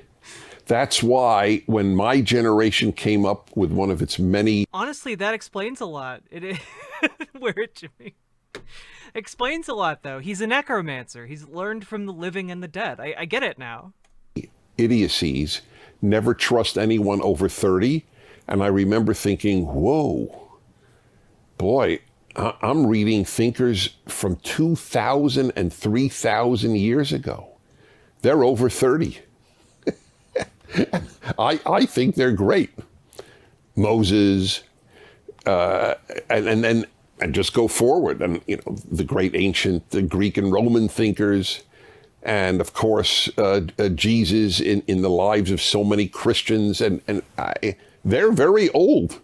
That's why when my generation came up with one of its many... Honestly, that explains a lot. It is... Where, Jimmy? Explains a lot, though. He's a necromancer. He's learned from the living and the dead. I get it now. Idiocies. Never trust anyone over 30. And I remember thinking, whoa, boy, I'm reading thinkers from 2,000 and 3,000 years ago. They're over 30. I think they're great. Moses, and just go forward. And, the great ancient Greek and Roman thinkers. And of course, Jesus in the lives of so many Christians. They're very old,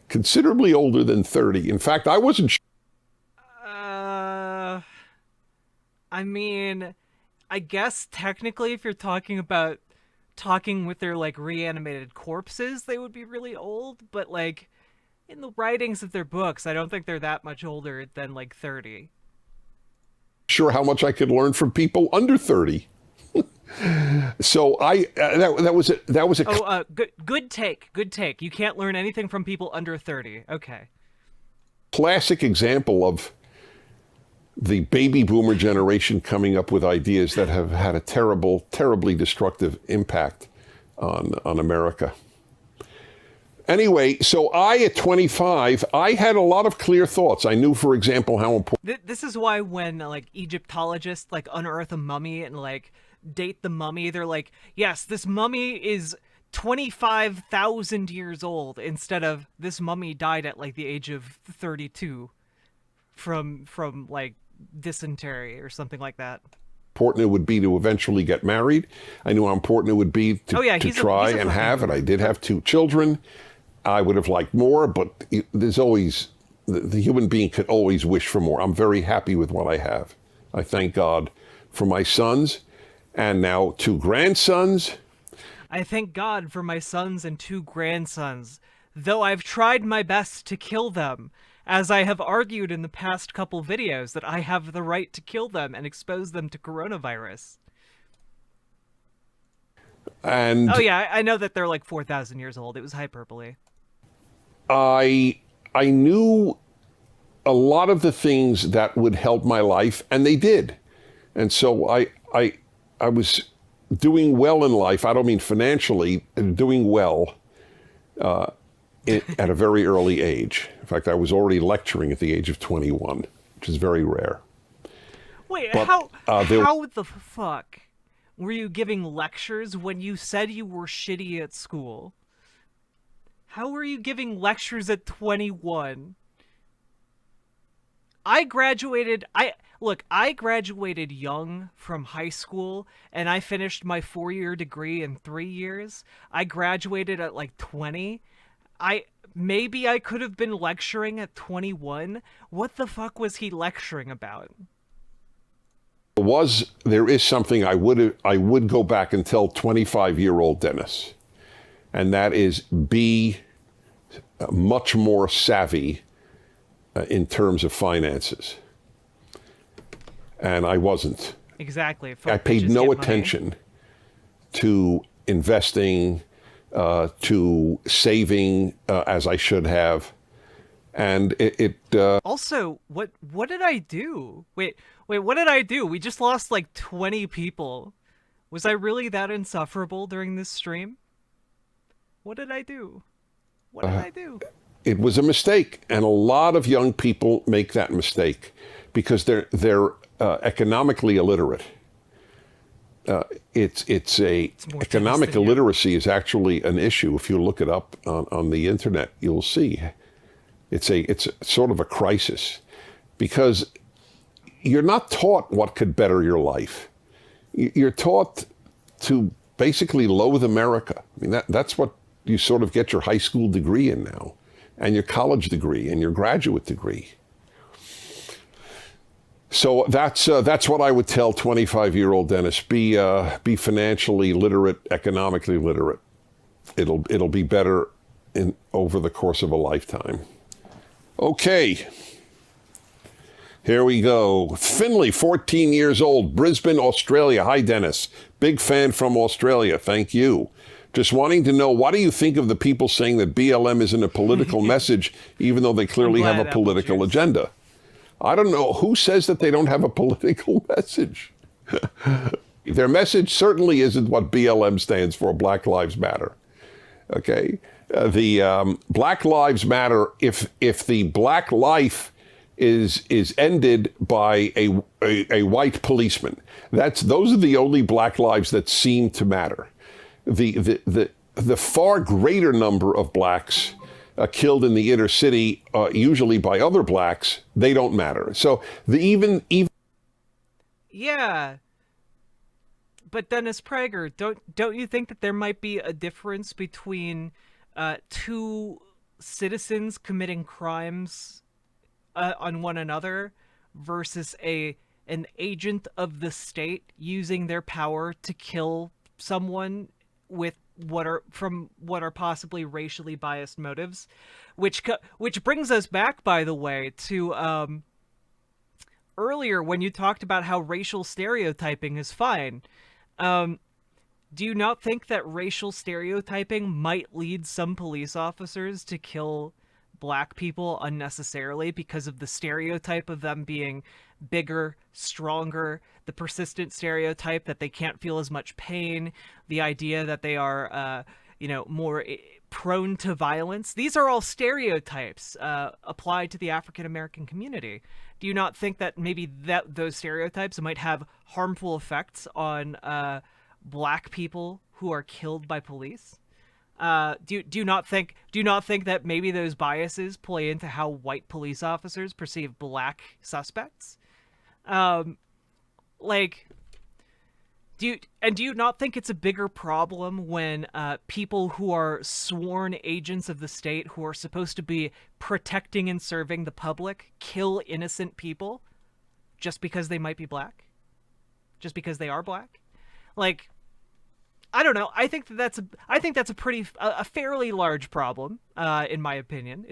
considerably older than 30. In fact, I wasn't I mean, I guess technically if you're talking about talking with their, reanimated corpses, they would be really old. But, in the writings of their books, I don't think they're that much older than, 30. Sure how much I could learn from people under 30. So that was a good take. You can't learn anything from people under 30. Okay. Classic example of the baby boomer generation coming up with ideas that have had a terribly destructive impact on America. Anyway, so at 25, I had a lot of clear thoughts. I knew, for example, how important... This is why when, like, Egyptologists, like, unearth a mummy and, like, date the mummy, they're like, yes, this mummy is 25,000 years old, instead of this mummy died at, like, the age of 32 from like, dysentery or something like that. Important it would be to eventually get married. I knew how important it would be to try and have, and I did have 2 children. I would have liked more, but there's always, the human being could always wish for more. I'm very happy with what I have. I thank God for my sons, and now 2 grandsons. I thank God for my sons and 2 grandsons, though I've tried my best to kill them, as I have argued in the past couple videos that I have the right to kill them and expose them to coronavirus. And oh yeah, I know that they're like 4,000 years old. It was hyperbole. I knew a lot of the things that would help my life, and they did. And so I was doing well in life. I don't mean financially, doing well at a very early age. In fact, I was already lecturing at the age of 21, which is very rare. Wait, but, how the fuck were you giving lectures when you said you were shitty at school? How were you giving lectures at 21? I graduated young from high school, and I finished my 4-year degree in 3 years. I graduated at like 20. Maybe I could have been lecturing at 21. What the fuck was he lecturing about? There is something I would go back and tell 25-year-old Dennis, and that is be much more savvy in terms of finances. And I wasn't. Exactly. I paid no attention to investing, to saving as I should have. And also, what did I do? Wait, what did I do? We just lost like 20 people. Was I really that insufferable during this stream? What did I do? What did I do? It was a mistake, and a lot of young people make that mistake because they're economically illiterate. Economic illiteracy is actually an issue. If you look it up on the internet, you'll see it's sort of a crisis because you're not taught what could better your life. You're taught to basically loathe America. I mean, that's what you sort of get your high school degree in now, and your college degree, and your graduate degree. So that's what I would tell 25-year-old Dennis: be financially literate, economically literate. It'll be better over the course of a lifetime. Okay. Here we go. Finley, 14 years old, Brisbane, Australia. Hi, Dennis. Big fan from Australia. Thank you. Just wanting to know, what do you think of the people saying that BLM isn't a political message, even though they clearly have a political agenda? I don't know. Who says that they don't have a political message? Their message certainly isn't what BLM stands for, Black Lives Matter. Okay? The Black Lives Matter, if the black life is ended by a white policeman, those are the only black lives that seem to matter. The far greater number of blacks killed in the inner city, usually by other blacks, they don't matter. So even yeah. But Dennis Prager, don't you think that there might be a difference between 2 citizens committing crimes on one another versus an agent of the state using their power to kill someone with what are possibly racially biased motives, which brings us back, by the way, to earlier when you talked about how racial stereotyping is fine. Do you not think that racial stereotyping might lead some police officers to kill black people unnecessarily because of the stereotype of them being bigger, stronger, the persistent stereotype that they can't feel as much pain, the idea that they are, more prone to violence. These are all stereotypes applied to the African American community. Do you not think that maybe those stereotypes might have harmful effects on black people who are killed by police? Do you not think that maybe those biases play into how white police officers perceive black suspects? Do you not think it's a bigger problem when people who are sworn agents of the state, who are supposed to be protecting and serving the public, kill innocent people just because they might be black? Just because they are black? Like, I don't know. I think that's a fairly large problem, in my opinion.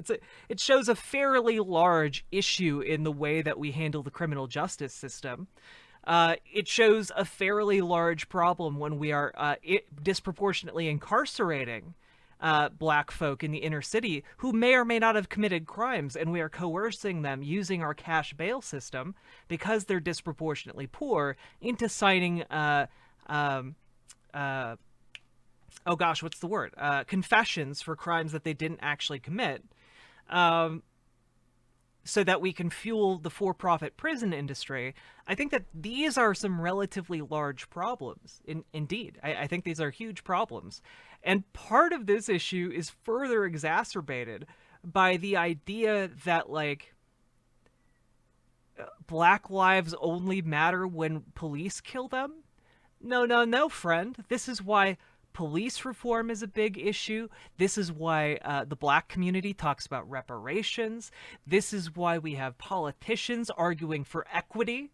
It shows a fairly large issue in the way that we handle the criminal justice system. It shows a fairly large problem when we are disproportionately incarcerating black folk in the inner city who may or may not have committed crimes, and we are coercing them using our cash bail system because they're disproportionately poor into signing confessions for crimes that they didn't actually commit, so that we can fuel the for-profit prison industry. I think that these are some relatively large problems. Indeed, I think these are huge problems. And part of this issue is further exacerbated by the idea that, like, black lives only matter when police kill them. No, friend. This is why police reform is a big issue. This is why the black community talks about reparations. This is why we have politicians arguing for equity.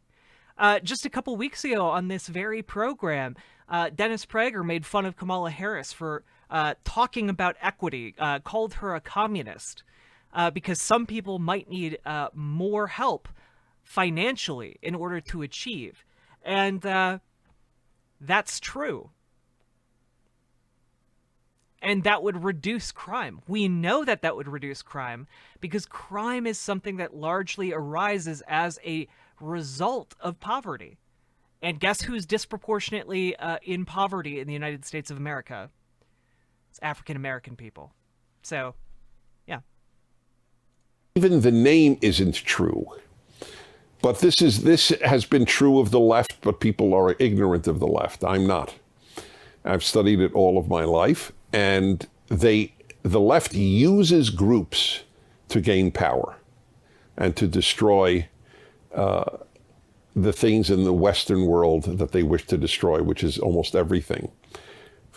Just a couple weeks ago on this very program, Dennis Prager made fun of Kamala Harris for talking about equity, called her a communist, because some people might need more help financially in order to achieve. And that's true. And that would reduce crime. We know that would reduce crime because crime is something that largely arises as a result of poverty. And guess who's disproportionately in poverty in the United States of America? It's African American people. So, yeah. Even the name isn't true. But this has been true of the left, but people are ignorant of the left. I'm not. I've studied it all of my life, and the left uses groups to gain power and to destroy the things in the Western world that they wish to destroy, which is almost everything.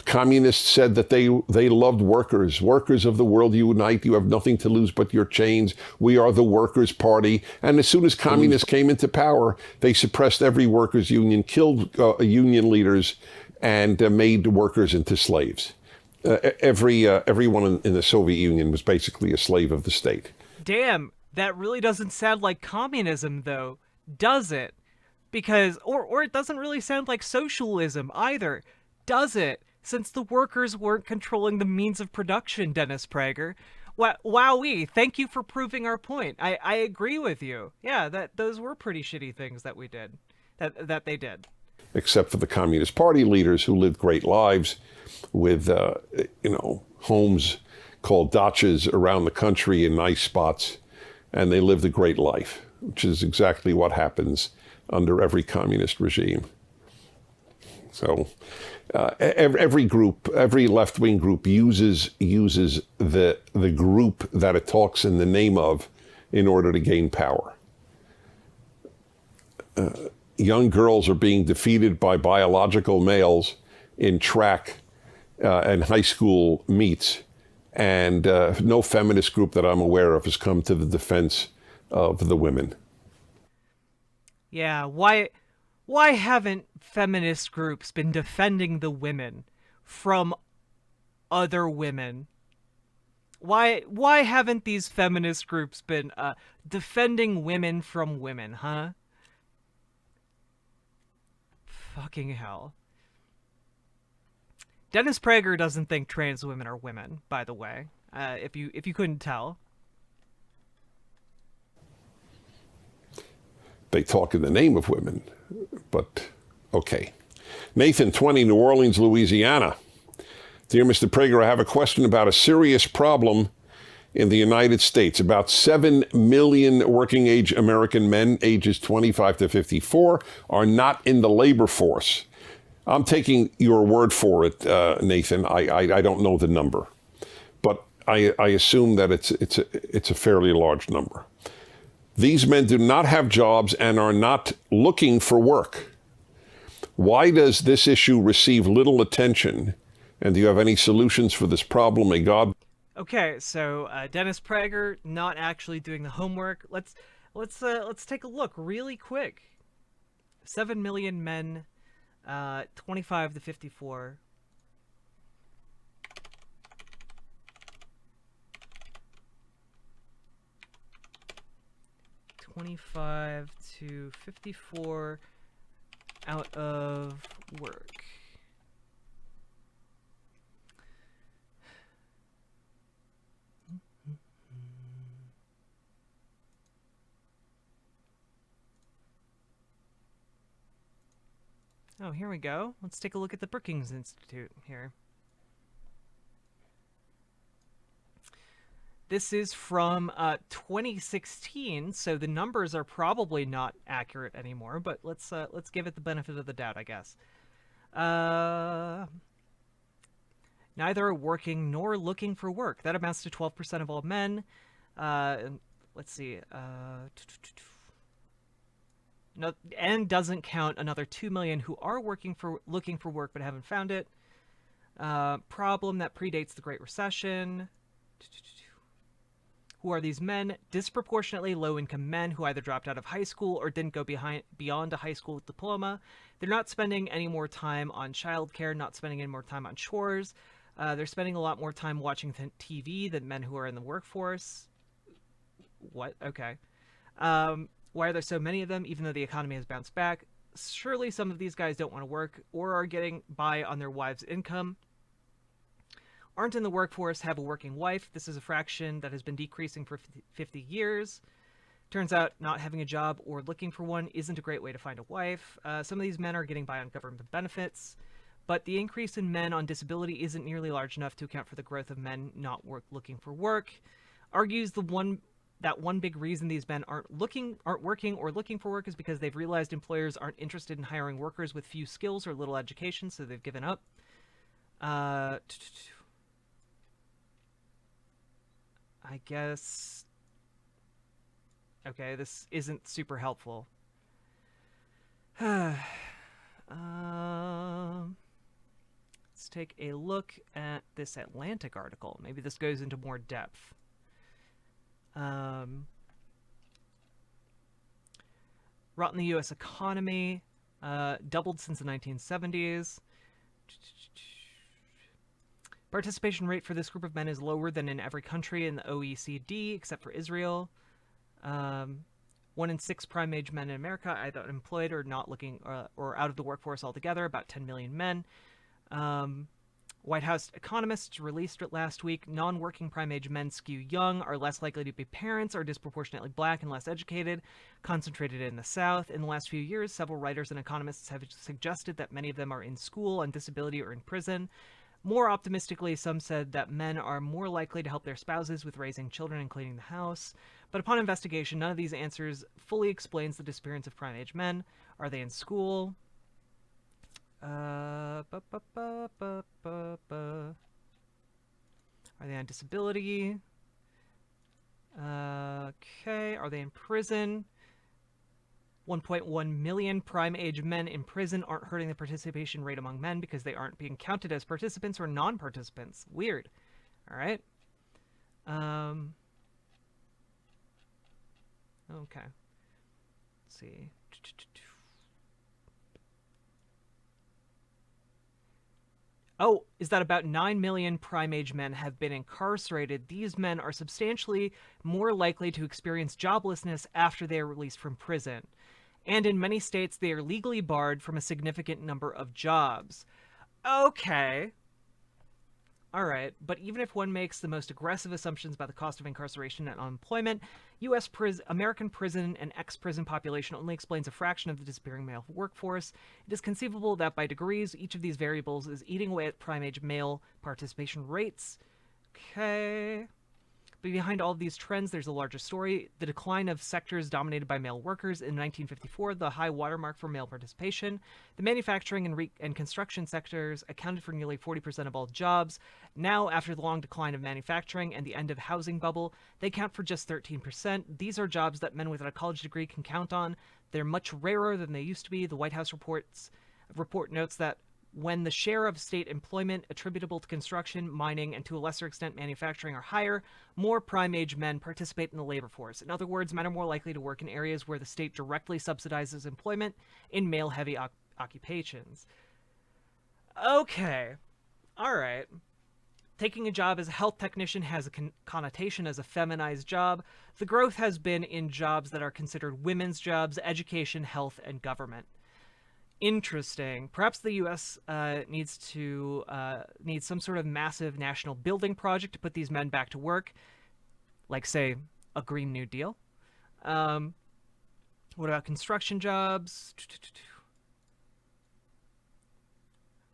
Communists said that they loved workers. Workers of the world unite. You have nothing to lose but your chains. We are the Workers' Party. And as soon as communists came into power, they suppressed every workers' union, killed union leaders, and made workers into slaves. Everyone in the Soviet Union was basically a slave of the state. Damn, that really doesn't sound like communism, though, does it? Because, or it doesn't really sound like socialism either, does it? Since the workers weren't controlling the means of production, Dennis Prager. Wowee, thank you for proving our point. I agree with you. Yeah, those were pretty shitty things that we did, that they did. Except for the Communist Party leaders who lived great lives with, homes called dachas around the country in nice spots, and they lived a great life, which is exactly what happens under every communist regime. So every group, every left-wing group uses the group that it talks in the name of in order to gain power. Young girls are being defeated by biological males in track and high school meets, and no feminist group that I'm aware of has come to the defense of the women. Yeah, why haven't feminist groups been defending the women from other women? Why haven't these feminist groups been defending women from women, huh? Fucking hell. Dennis Prager doesn't think trans women are women, by the way. If you couldn't tell. they talk in the name of women, but okay. Nathan, 20, New Orleans, Louisiana. Dear Mr. Prager, I have a question about a serious problem in the United States. About 7 million working-age American men ages 25 to 54 are not in the labor force. I'm taking your word for it, Nathan. I don't know the number, but I assume that it's a fairly large number. These men do not have jobs and are not looking for work. Why does this issue receive little attention? And do you have any solutions for this problem? May God... Okay, so Dennis Prager not actually doing the homework. Let's take a look really quick. 7 million men, 25 to 54. (25 to 54) out of work. Oh, here we go. Let's take a look at the Brookings Institute here. This is from 2016, so the numbers are probably not accurate anymore, but let's give it the benefit of the doubt, I guess. Neither are working nor looking for work. That amounts to 12% of all men. Let's see. No, and doesn't count another 2 million who are looking for work but haven't found it. Problem that predates the Great Recession. Who are these men? Disproportionately low-income men who either dropped out of high school or didn't go beyond a high school diploma. They're not spending any more time on childcare, not spending any more time on chores. They're spending a lot more time watching TV than men who are in the workforce. What? Okay. Why are there so many of them, even though the economy has bounced back? Surely some of these guys don't want to work or are getting by on their wives' income. Aren't in the workforce, have a working wife. This is a fraction that has been decreasing for 50 years. Turns out not having a job or looking for one isn't a great way to find a wife. Some of these men are getting by on government benefits, but the increase in men on disability isn't nearly large enough to account for the growth of men not looking for work. Argues that one big reason these men aren't working or looking for work is because they've realized employers aren't interested in hiring workers with few skills or little education, so they've given up. I guess... Okay, this isn't super helpful. Let's take a look at this Atlantic article. Maybe this goes into more depth. Rot in the U.S. economy, doubled since the 1970s. Participation rate for this group of men is lower than in every country in the OECD, except for Israel. 1 in 6 prime-age men in America either unemployed or not looking or out of the workforce altogether, about 10 million men. White House economists released it last week. Non-working prime-age men skew young, are less likely to be parents, are disproportionately black and less educated, concentrated in the South. In the last few years, several writers and economists have suggested that many of them are in school, on disability, or in prison. More optimistically, some said that men are more likely to help their spouses with raising children and cleaning the house. But upon investigation, none of these answers fully explains the disappearance of prime-age men. Are they in school? Are they on disability? Okay. Are they in prison? 1.1 million prime-age men in prison aren't hurting the participation rate among men because they aren't being counted as participants or non-participants. Weird. All right. Okay. Let's see. Oh, is that about 9 million prime-age men have been incarcerated? These men are substantially more likely to experience joblessness after they are released from prison. And in many states, they are legally barred from a significant number of jobs. Okay. All right, but even if one makes the most aggressive assumptions about the cost of incarceration and unemployment, American prison and ex-prison population only explains a fraction of the disappearing male workforce. It is conceivable that by degrees, each of these variables is eating away at prime-age male participation rates. Okay. But behind all of these trends, there's a larger story. The decline of sectors dominated by male workers in 1954, the high watermark for male participation. The manufacturing and construction sectors accounted for nearly 40% of all jobs. Now, after the long decline of manufacturing and the end of housing bubble, they count for just 13%. These are jobs that men without a college degree can count on. They're much rarer than they used to be. The White House report notes that when the share of state employment attributable to construction, mining, and to a lesser extent manufacturing are higher, more prime-age men participate in the labor force. In other words, men are more likely to work in areas where the state directly subsidizes employment in male-heavy occupations. Okay. All right. Taking a job as a health technician has a connotation as a feminized job. The growth has been in jobs that are considered women's jobs: education, health, and government. Interesting. Perhaps the U.S. needs some sort of massive national building project to put these men back to work, like, say, a Green New Deal. What about construction jobs?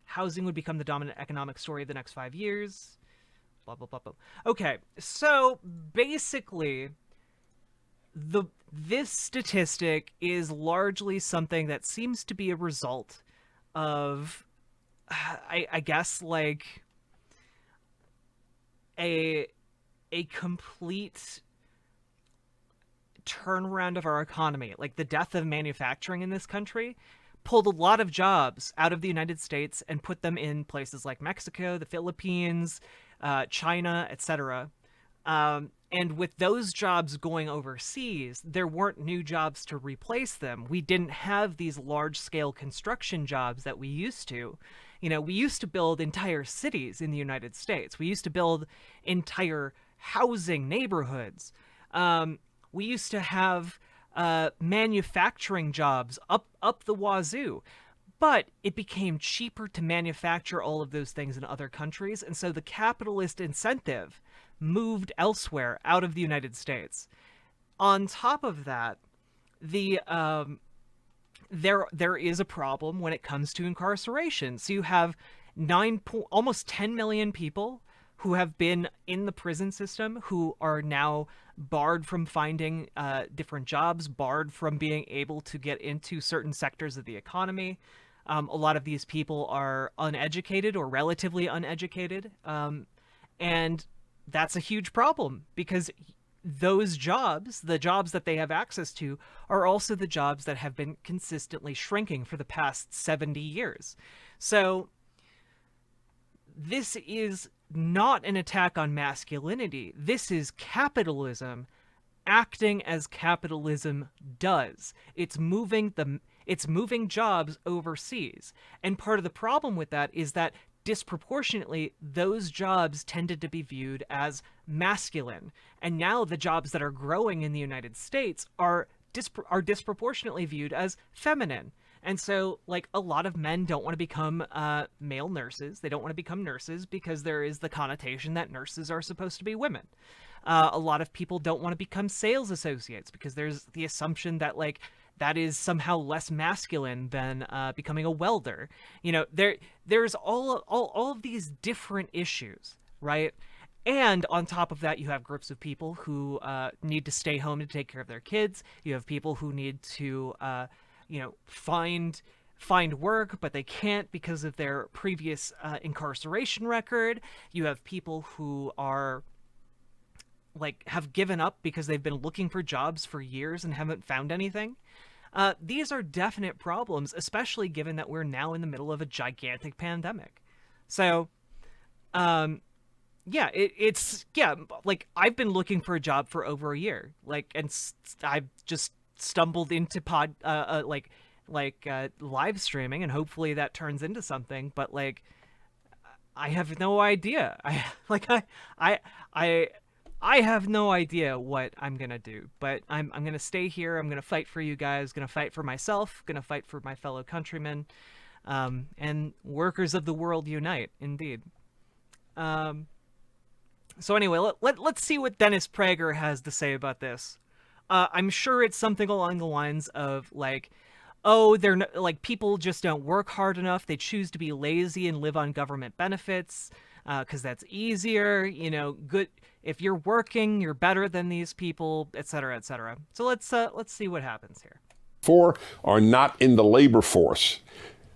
Housing would become the dominant economic story of the next 5 years. Blah, blah, blah, blah. Okay, so basically, this statistic is largely something that seems to be a result of, I guess, like, a complete turnaround of our economy. Like, the death of manufacturing in this country pulled a lot of jobs out of the United States and put them in places like Mexico, the Philippines, China, etc. And with those jobs going overseas, there weren't new jobs to replace them. We didn't have these large-scale construction jobs that we used to. You know, we used to build entire cities in the United States. We used to build entire housing neighborhoods. We used to have manufacturing jobs up the wazoo. But it became cheaper to manufacture all of those things in other countries, and so the capitalist incentive moved elsewhere out of the United States. On top of that, there is a problem when it comes to incarceration. So you have almost 10 million people who have been in the prison system who are now barred from finding different jobs, barred from being able to get into certain sectors of the economy. A lot of these people are uneducated or relatively uneducated, and that's a huge problem because those jobs, the jobs that they have access to, are also the jobs that have been consistently shrinking for the past 70 years. So this is not an attack on masculinity. This is capitalism acting as capitalism does. It's moving jobs overseas. And part of the problem with that is that disproportionately, those jobs tended to be viewed as masculine. And now the jobs that are growing in the United States are disproportionately viewed as feminine. And so, like, a lot of men don't want to become male nurses. They don't want to become nurses because there is the connotation that nurses are supposed to be women. A lot of people don't want to become sales associates because there's the assumption that, like, that is somehow less masculine than becoming a welder. You know, there's all of these different issues, right? And on top of that, you have groups of people who need to stay home to take care of their kids. You have people who need to, find work, but they can't because of their previous incarceration record. You have people who are, like, have given up because they've been looking for jobs for years and haven't found anything. These are definite problems, especially given that we're now in the middle of a gigantic pandemic. So, like, I've been looking for a job for over a year, like, and I've just stumbled into live streaming, and hopefully that turns into something, but, like, I have no idea. I have no idea what I'm gonna do, but I'm gonna stay here. I'm gonna fight for you guys, gonna fight for myself, gonna fight for my fellow countrymen, and workers of the world unite, indeed. So anyway, let's see what Dennis Prager has to say about this. I'm sure it's something along the lines of like, oh, they're not, like, people just don't work hard enough. They choose to be lazy and live on government benefits because that's easier. You know, good if you're working, you're better than these people, etc., etc. So let's see what happens here. Are not in the labor force.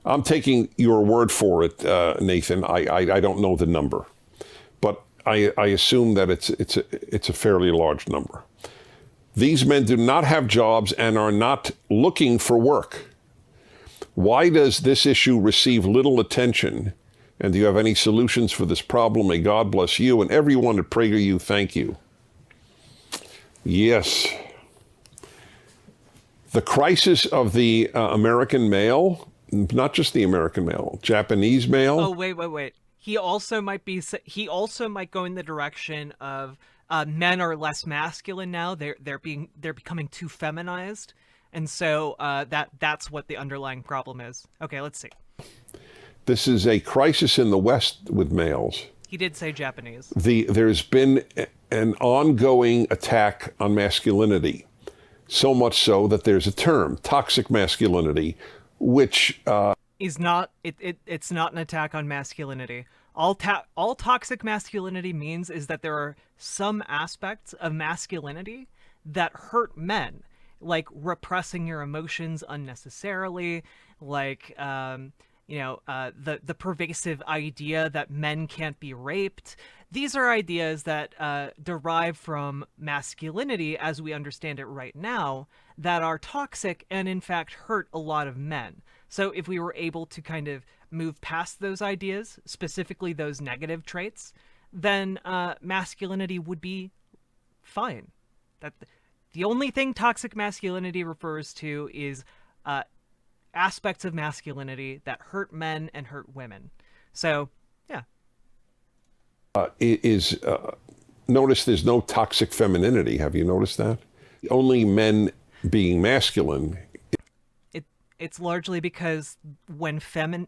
I'm taking your word for it, Nathan. I don't know the number, but I assume that it's a fairly large number. These men do not have jobs and are not looking for work. Why does this issue receive little attention? And do you have any solutions for this problem? May God bless you and everyone at PragerU. Thank you. Yes. The crisis of the American male, not just the American male, Japanese male. Oh, wait. He also might go in the direction of men are less masculine now. They're becoming too feminized, and so that's what the underlying problem is. Okay, let's see. This is a crisis in the West with males. He did say Japanese. There's been an ongoing attack on masculinity, so much so that there's a term, toxic masculinity, which is not it's not an attack on masculinity. All toxic masculinity means is that there are some aspects of masculinity that hurt men, like repressing your emotions unnecessarily, like the pervasive idea that men can't be raped. These are ideas that derive from masculinity as we understand it right now that are toxic and in fact hurt a lot of men. So if we were able to kind of move past those ideas, specifically those negative traits, then masculinity would be fine. That the only thing toxic masculinity refers to is aspects of masculinity that hurt men and hurt women. So, yeah. Notice there's no toxic femininity. Have you noticed that? Only men being masculine. It's largely because when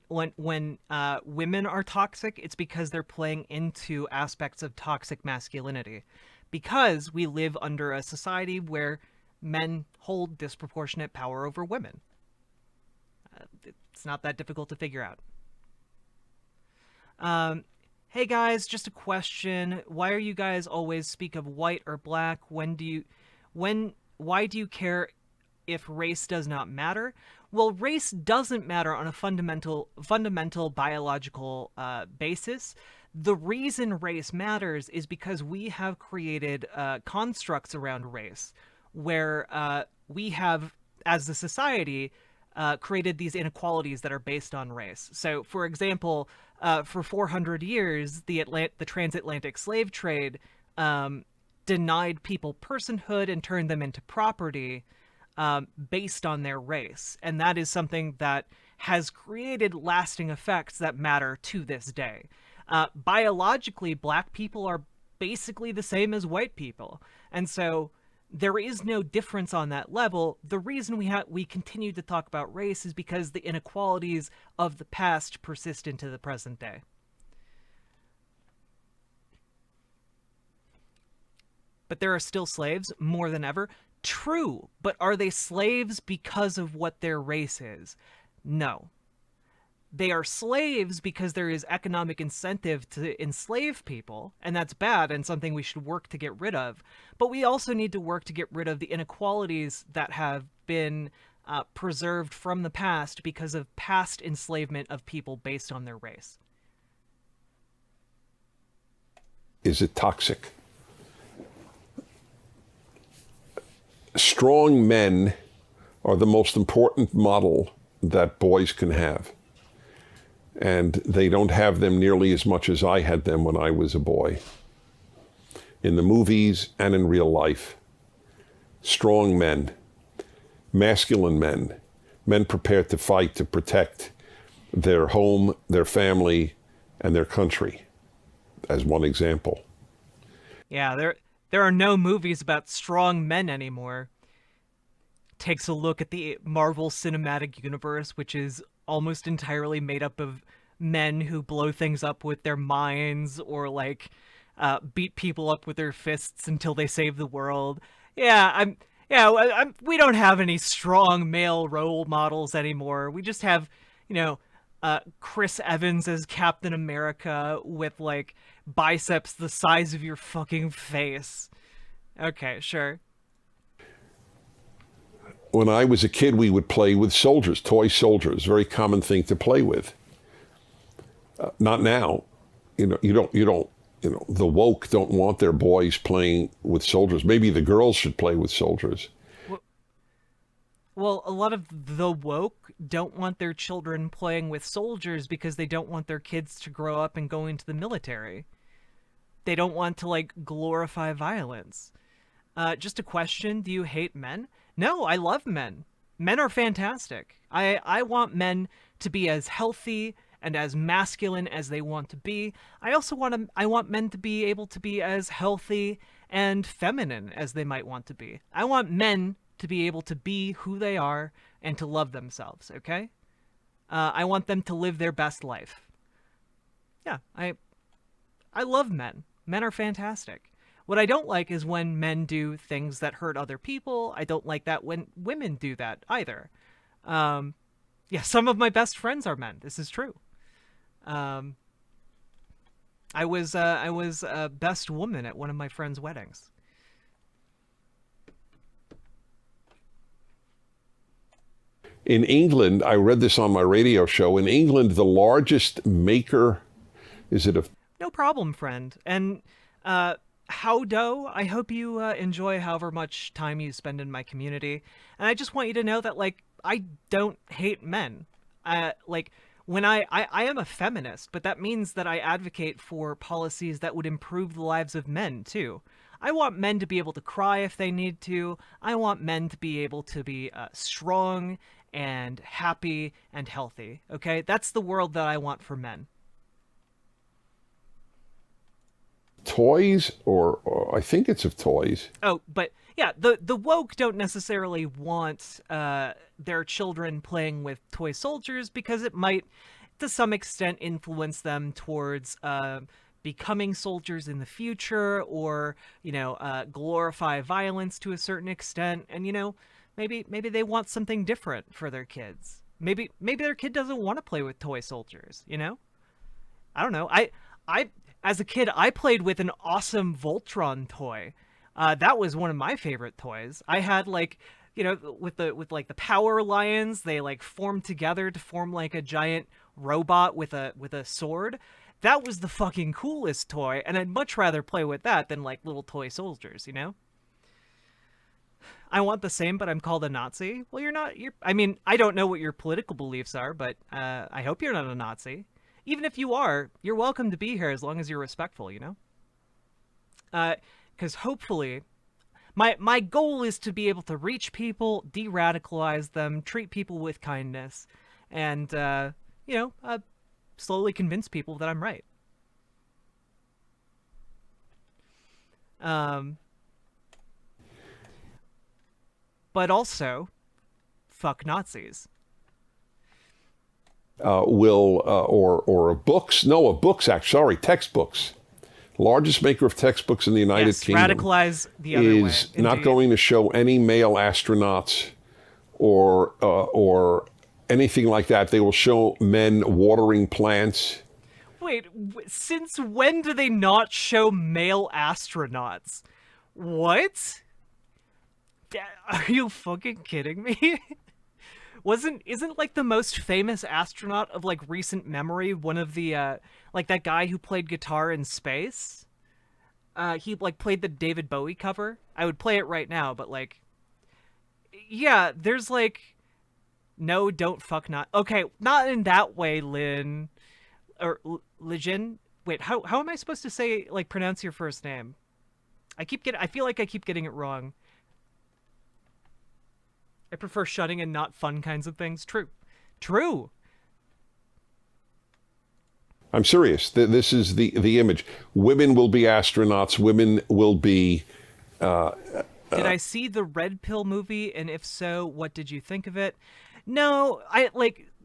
women are toxic, it's because they're playing into aspects of toxic masculinity. Because we live under a society where men hold disproportionate power over women. It's not that difficult to figure out. Hey guys, just a question. Why are you guys always speak of white or black? Why do you care if race does not matter? Well, race doesn't matter on a fundamental biological basis. The reason race matters is because we have created constructs around race where we have, as a society, created these inequalities that are based on race. So, for example, for 400 years, the transatlantic slave trade denied people personhood and turned them into property based on their race. And that is something that has created lasting effects that matter to this day. Biologically, black people are basically the same as white people. And so there is no difference on that level. The reason we continue to talk about race is because the inequalities of the past persist into the present day. But there are still slaves more than ever. True, but are they slaves because of what their race is? No. They are slaves because there is economic incentive to enslave people, and that's bad and something we should work to get rid of. But we also need to work to get rid of the inequalities that have been preserved from the past because of past enslavement of people based on their race. Is it toxic? Strong men are the most important model that boys can have. And they don't have them nearly as much as I had them when I was a boy. In the movies and in real life. Strong men, masculine men, men prepared to fight to protect their home, their family, and their country, as one example. Yeah, there are no movies about strong men anymore. Takes a look at the Marvel Cinematic Universe, which is almost entirely made up of men who blow things up with their minds or like beat people up with their fists until they save the world. We don't have any strong male role models anymore. We just have, Chris Evans as Captain America with like biceps the size of your fucking face. Okay, sure. When I was a kid, we would play with soldiers, toy soldiers, very common thing to play with. Not now. The woke don't want their boys playing with soldiers. Maybe the girls should play with soldiers. Well, a lot of the woke don't want their children playing with soldiers because they don't want their kids to grow up and go into the military. They don't want to, like, glorify violence. Just a question, do you hate men? No, I love men. Men are fantastic. I want men to be as healthy and as masculine as they want to be. I want men to be able to be as healthy and feminine as they might want to be. I want men to be able to be who they are and to love themselves, okay? I want them to live their best life. Yeah, I love men. Men are fantastic. What I don't like is when men do things that hurt other people. I don't like that when women do that either. Some of my best friends are men. This is true. I was best woman at one of my friends' weddings. In England, I read this on my radio show. In England, the largest maker, is it of... No problem, friend. And howdo, I hope you enjoy however much time you spend in my community. And I just want you to know that, like, I don't hate men. When I am a feminist, but that means that I advocate for policies that would improve the lives of men, too. I want men to be able to cry if they need to. I want men to be able to be strong and happy and healthy, okay? That's the world that I want for men. Toys, or I think it's of toys. Oh, but yeah, the woke don't necessarily want their children playing with toy soldiers because it might, to some extent, influence them towards becoming soldiers in the future, or glorify violence to a certain extent, and maybe they want something different for their kids. Maybe their kid doesn't want to play with toy soldiers. I don't know. I as a kid, I played with an awesome Voltron toy. That was one of my favorite toys. I had with the power lions, they like formed together to form like a giant robot with a sword. That was the fucking coolest toy, and I'd much rather play with that than like little toy soldiers, I want the same, but I'm called a Nazi. Well, you're not. I don't know what your political beliefs are, but I hope you're not a Nazi. Even if you are, you're welcome to be here as long as you're respectful, Because hopefully, my goal is to be able to reach people, de-radicalize them, treat people with kindness, and, slowly convince people that I'm right. But also, fuck Nazis. Textbooks. Largest maker of textbooks in the United Kingdom. Radicalize the other way. Is not going to show any male astronauts or anything like that. They will show men watering plants. Wait, since when do they not show male astronauts? What? Are you fucking kidding me? Isn't like the most famous astronaut of like recent memory one of the like that guy who played guitar in space? He like played the David Bowie cover. I would play it right now, but like, yeah, there's like, no, don't fuck not. Okay, not in that way, Lynn or Lijin. Wait, how am I supposed to say like pronounce your first name? I feel like I keep getting it wrong. I prefer shutting and not fun kinds of things. True. I'm serious. This is the image. Women will be astronauts. Women will be... Did I see the Red Pill movie? And if so, what did you think of it? No,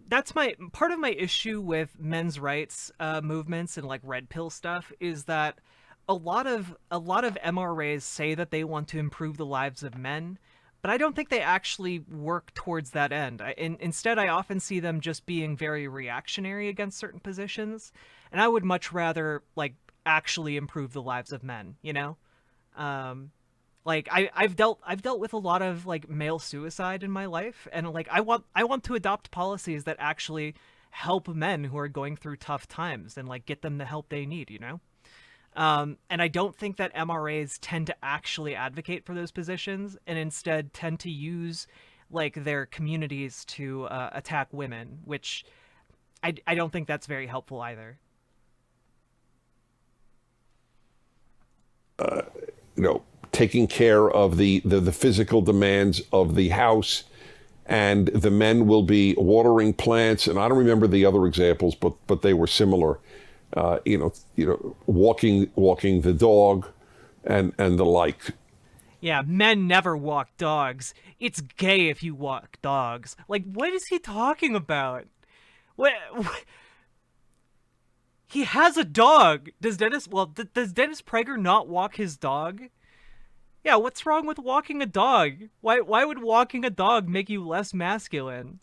that's my part of my issue with men's rights movements and like red pill stuff is that a lot of MRAs say that they want to improve the lives of men, but I don't think they actually work towards that end. Instead, I often see them just being very reactionary against certain positions, and I would much rather like actually improve the lives of men, you know? Like I've dealt with a lot of like male suicide in my life, and like I want to adopt policies that actually help men who are going through tough times and like get them the help they need, you know? And I don't think that MRAs tend to actually advocate for those positions, and instead tend to use like their communities to attack women, which I don't think that's very helpful either. You know, taking care of the physical demands of the house, and the men will be watering plants, and I don't remember the other examples, but they were similar. You know, walking the dog, and the like. Yeah, men never walk dogs. It's gay if you walk dogs. Like, what is he talking about? What? He has a dog. Does Dennis Prager not walk his dog? Yeah, what's wrong with walking a dog? Why would walking a dog make you less masculine?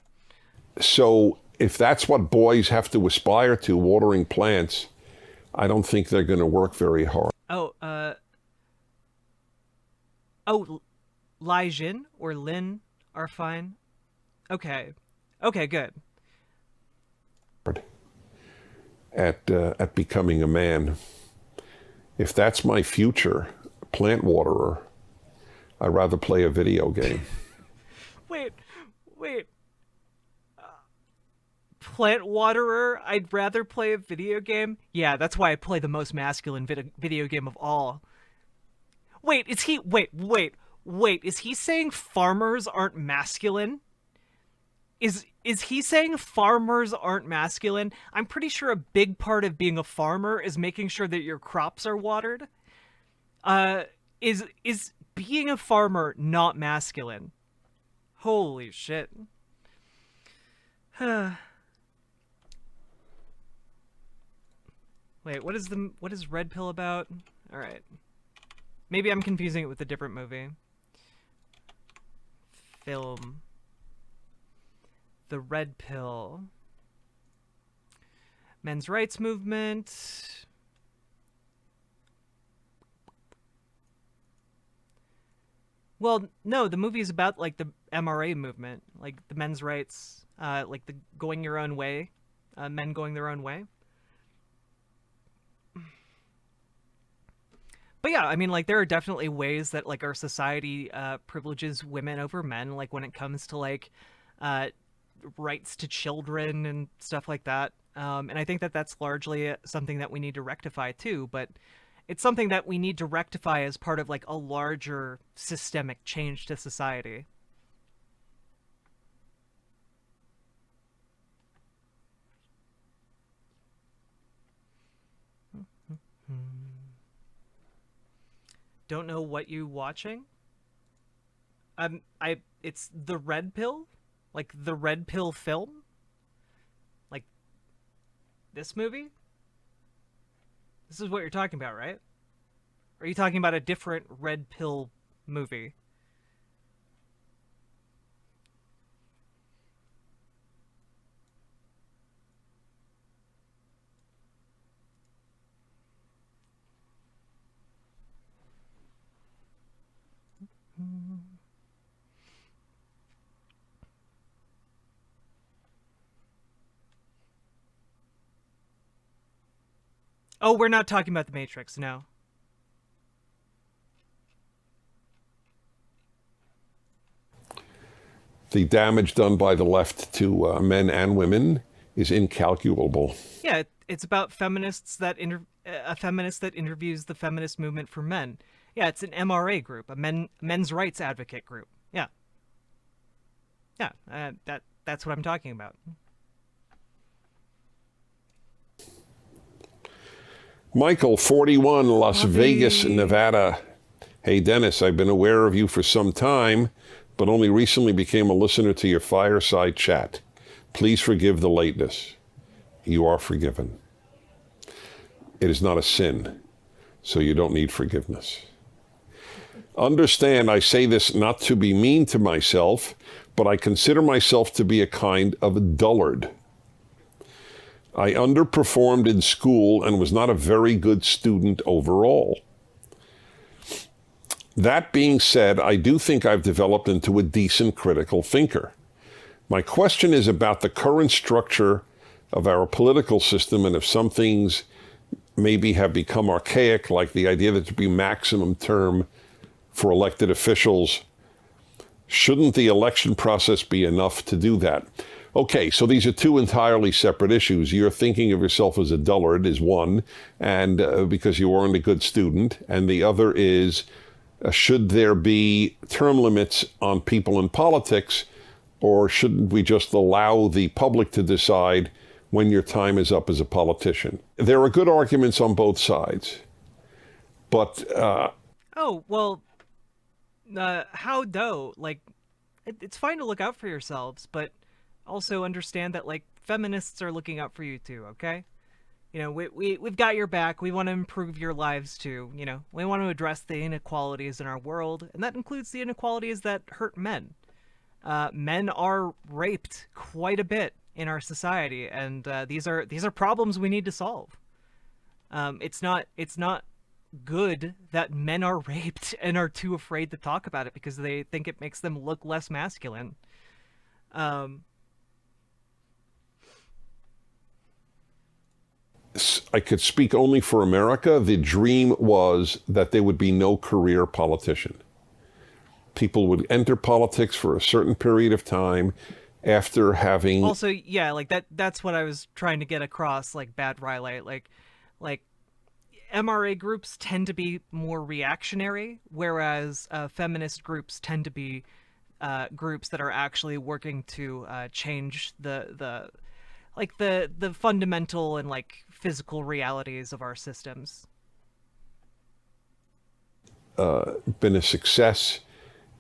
So if that's what boys have to aspire to, watering plants, I don't think they're going to work very hard. Lai Jin or Lin are fine. Okay, good. At becoming a man. If that's my future, plant waterer, I'd rather play a video game. Wait. Plant waterer, I'd rather play a video game? Yeah, that's why I play the most masculine video game of all. Wait, is he saying farmers aren't masculine? Is he saying farmers aren't masculine? I'm pretty sure a big part of being a farmer is making sure that your crops are watered. Is being a farmer not masculine? Holy shit. Wait, what is Red Pill about? All right. Maybe I'm confusing it with a different movie. Film. The Red Pill. Men's rights movement. Well, no, the movie is about like the MRA movement, like the men's rights, like the going your own way, men going their own way. But yeah, I mean, like, there are definitely ways that, like, our society privileges women over men, like, when it comes to, like, rights to children and stuff like that. And I think that that's largely something that we need to rectify, too. But it's something that we need to rectify as part of, like, a larger systemic change to society. Don't know what you watching? It's the Red Pill? Like the Red Pill film? Like this movie? This is what you're talking about, right? Or are you talking about a different Red Pill movie? Oh, we're not talking about The Matrix, no. The damage done by the left to men and women is incalculable. Yeah, it's about feminists that a feminist that interviews the feminist movement for men. Yeah, it's an MRA group, a men's rights advocate group. Yeah. Yeah, that's what I'm talking about. Michael, 41, Las Vegas, Nevada. Hey, Dennis, I've been aware of you for some time, but only recently became a listener to your fireside chat. Please forgive the lateness. You are forgiven. It is not a sin, so you don't need forgiveness. Understand, I say this not to be mean to myself, but I consider myself to be a kind of dullard. I underperformed in school and was not a very good student overall. That being said, I do think I've developed into a decent critical thinker. My question is about the current structure of our political system, and if some things maybe have become archaic, like the idea that there be maximum term for elected officials. Shouldn't the election process be enough to do that? Okay, so these are two entirely separate issues. You're thinking of yourself as a dullard is one, and because you weren't a good student, and the other is, should there be term limits on people in politics, or shouldn't we just allow the public to decide when your time is up as a politician? There are good arguments on both sides, but... Oh, well, how though? Like, it's fine to look out for yourselves, but also understand that, like, feminists are looking out for you too, okay? You know, we've got your back. We want to improve your lives too, you know? We want to address the inequalities in our world, and that includes the inequalities that hurt men. Men are raped quite a bit in our society, and these are problems we need to solve. It's not good that men are raped and are too afraid to talk about it because they think it makes them look less masculine. I could speak only for America. The dream was that there would be no career politician. People would enter politics for a certain period of time after having... Also, yeah, like that's what I was trying to get across, like, Bad Riley. Like MRA groups tend to be more reactionary, whereas feminist groups tend to be groups that are actually working to change the fundamental and, like, physical realities of our systems. Been a success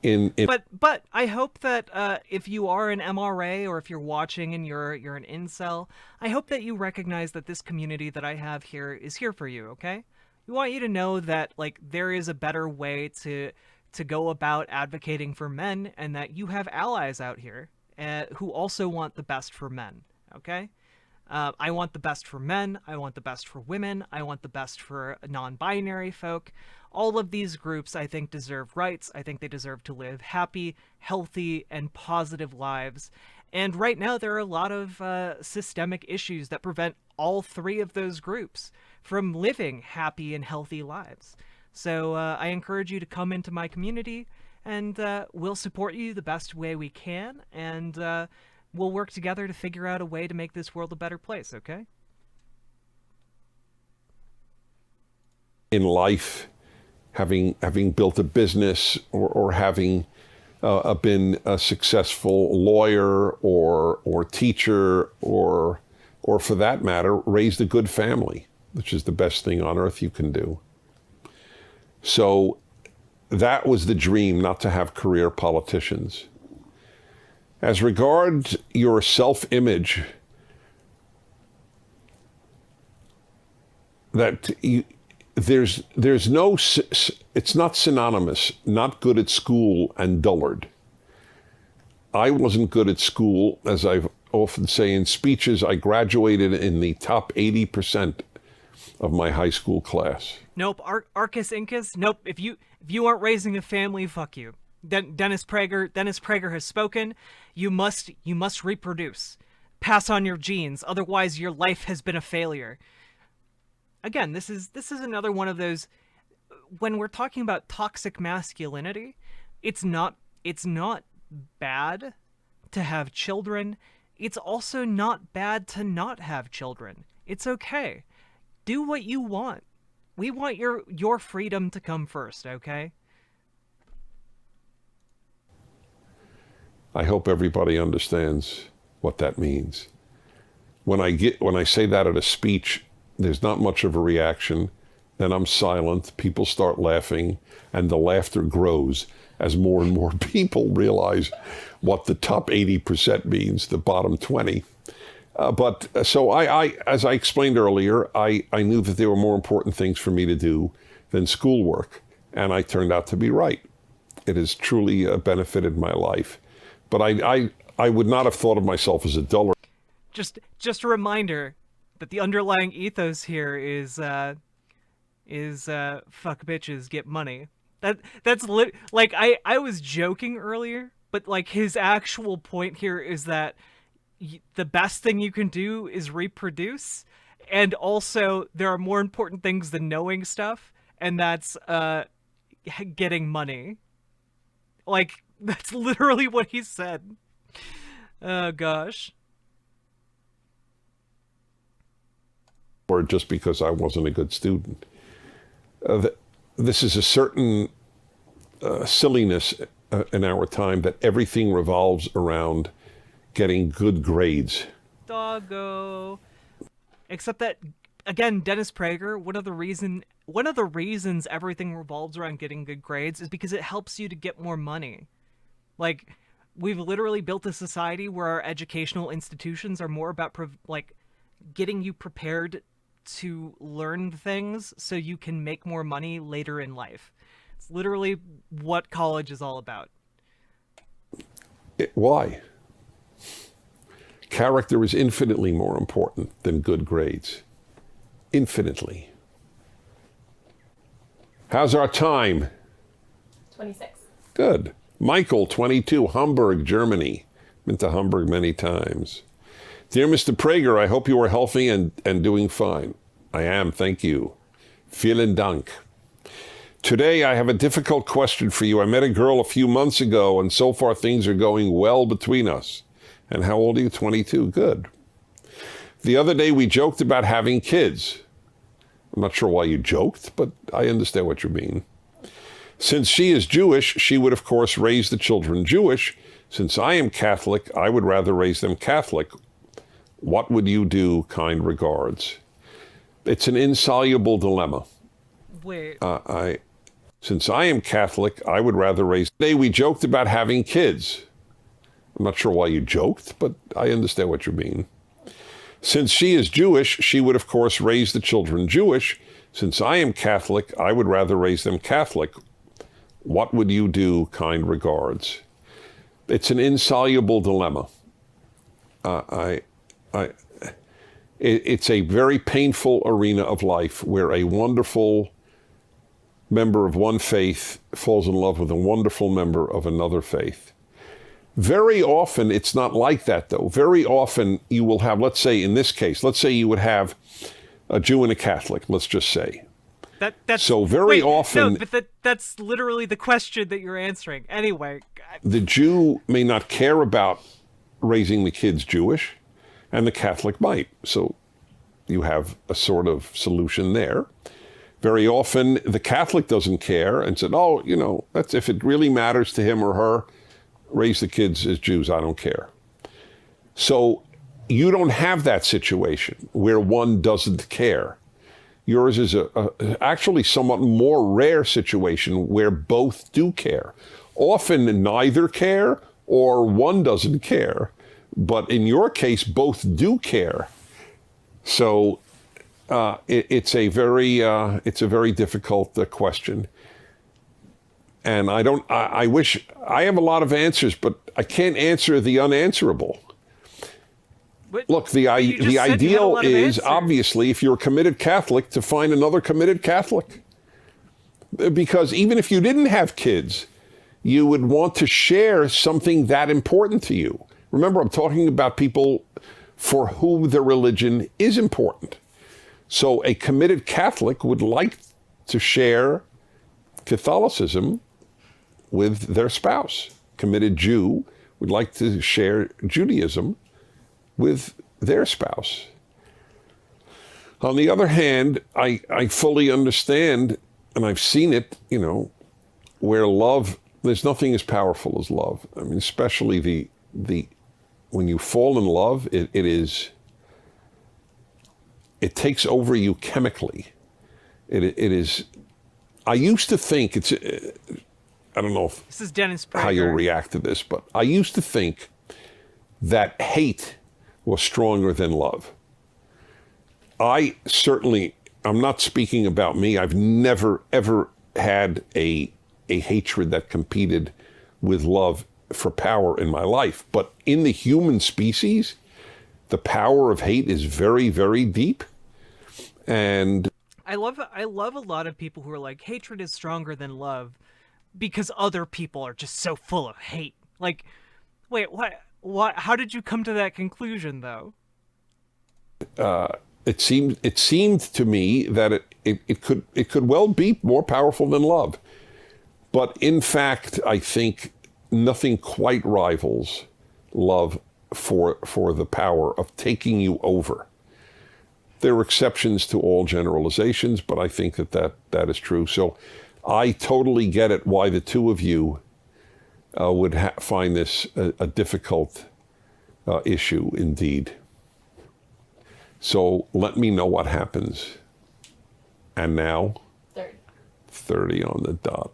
in... But I hope that if you are an MRA, or if you're watching and you're an incel, I hope that you recognize that this community that I have here is here for you, okay? We want you to know that, like, there is a better way to go about advocating for men, and that you have allies out here who also want the best for men, okay? I want the best for men, I want the best for women, I want the best for non-binary folk. All of these groups, I think, deserve rights. I think they deserve to live happy, healthy, and positive lives. And right now, there are a lot of systemic issues that prevent all three of those groups from living happy and healthy lives. So I encourage you to come into my community, and we'll support you the best way we can, and we'll work together to figure out a way to make this world a better place, okay? In life, having built a business, or having been a successful lawyer or teacher, or for that matter, raised a good family, which is the best thing on earth you can do. So that was the dream, not to have career politicians. As regards your self-image, that there's no, it's not synonymous, not good at school and dullard. I wasn't good at school. As I often say in speeches, I graduated in the top 80% of my high school class. Nope, Arcus Incus, nope, if you aren't raising a family, fuck you. Dennis Prager has spoken. You must reproduce. Pass on your genes, otherwise your life has been a failure. Again, this is another one of those, when we're talking about toxic masculinity, it's not bad to have children. It's also not bad to not have children. It's okay. Do what you want. We want your freedom to come first, okay? I hope everybody understands what that means. When I say that at a speech, there's not much of a reaction. Then I'm silent. People start laughing, and the laughter grows as more and more people realize what the top 80% means, the bottom 20. So as I explained earlier, I knew that there were more important things for me to do than schoolwork, and I turned out to be right. It has truly benefited my life. But I would not have thought of myself as a dullard. Just a reminder that the underlying ethos here is fuck bitches, get money. That's like I was joking earlier, but like his actual point here is that the best thing you can do is reproduce, and also there are more important things than knowing stuff, and that's getting money. Like, that's literally what he said. Oh gosh. Or just because I wasn't a good student. This is a certain silliness in our time that everything revolves around getting good grades. Doggo. Except that, again, Dennis Prager, one of the reasons everything revolves around getting good grades is because it helps you to get more money. Like, we've literally built a society where our educational institutions are more about getting you prepared to learn things so you can make more money later in life. It's literally what college is all about. Why? Character is infinitely more important than good grades. Infinitely. How's our time? 26. Good. Michael, 22, Hamburg, Germany. Been to Hamburg many times. Dear Mr. Prager, I hope you are healthy and doing fine. I am, thank you. Vielen Dank. Today I have a difficult question for you. I met a girl a few months ago, and so far things are going well between us. And how old are you? 22. Good. The other day we joked about having kids. I'm not sure why you joked, but I understand what you mean. Since she is Jewish, she would of course raise the children Jewish. Since I am Catholic, I would rather raise them Catholic. What would you do? Kind regards. It's an insoluble dilemma. Wait. Since I am Catholic, I would rather raise... Today we joked about having kids. I'm not sure why you joked, but I understand what you mean. Since she is Jewish, she would of course raise the children Jewish. Since I am Catholic, I would rather raise them Catholic. What would you do? Kind regards. It's an insoluble dilemma. It's a very painful arena of life where a wonderful member of one faith falls in love with a wonderful member of another faith. Very often, it's not like that, though. Very often, you will have, let's say in this case, let's say you would have a Jew and a Catholic, let's just say. That's so very often... No, but that's literally the question that you're answering. Anyway. The Jew may not care about raising the kids Jewish, and the Catholic might. So you have a sort of solution there. Very often, the Catholic doesn't care and said, oh, you know, that's if it really matters to him or her, raise the kids as Jews, I don't care. So you don't have that situation where one doesn't care. Yours is actually somewhat more rare situation where both do care. Often neither care or one doesn't care. But in your case, both do care. So it's a very difficult question. And I wish I have a lot of answers, but I can't answer the unanswerable. Look, the ideal is obviously, if you're a committed Catholic, to find another committed Catholic. Because even if you didn't have kids, you would want to share something that important to you. Remember, I'm talking about people for whom the religion is important. So a committed Catholic would like to share Catholicism with their spouse. Committed Jew would like to share Judaism with their spouse. On the other hand, I fully understand, and I've seen it, you know, where love, there's nothing as powerful as love. I mean, especially the when you fall in love, it takes over you chemically. It is, I used to think I don't know This is Dennis Prager. how you'll react to this, but I used to think that hate was stronger than love. I'm not speaking about me. I've never, ever had a hatred that competed with love for power in my life. But in the human species, the power of hate is very, very deep. And I love a lot of people who are like, hatred is stronger than love because other people are just so full of hate. Like, wait, what? How did you come to that conclusion, though? It seemed to me that it could well be more powerful than love. But in fact, I think nothing quite rivals love for the power of taking you over. There are exceptions to all generalizations, but I think that is true. So I totally get it why the two of you would find this a difficult issue indeed. So let me know what happens. And now? 30. 30 on the dot.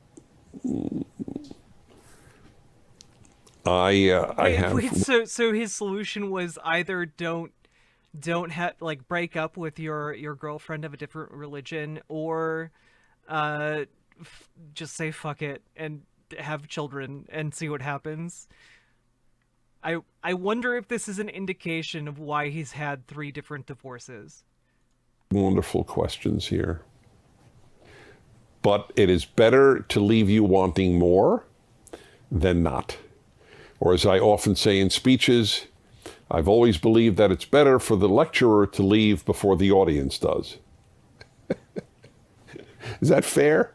I have... Wait, so his solution was either don't break up with your girlfriend of a different religion, or just say fuck it and have children and see what happens. I wonder if this is an indication of why he's had 3 different divorces. Wonderful questions here. But it is better to leave you wanting more than not. Or as I often say in speeches, I've always believed that it's better for the lecturer to leave before the audience does. Is that fair?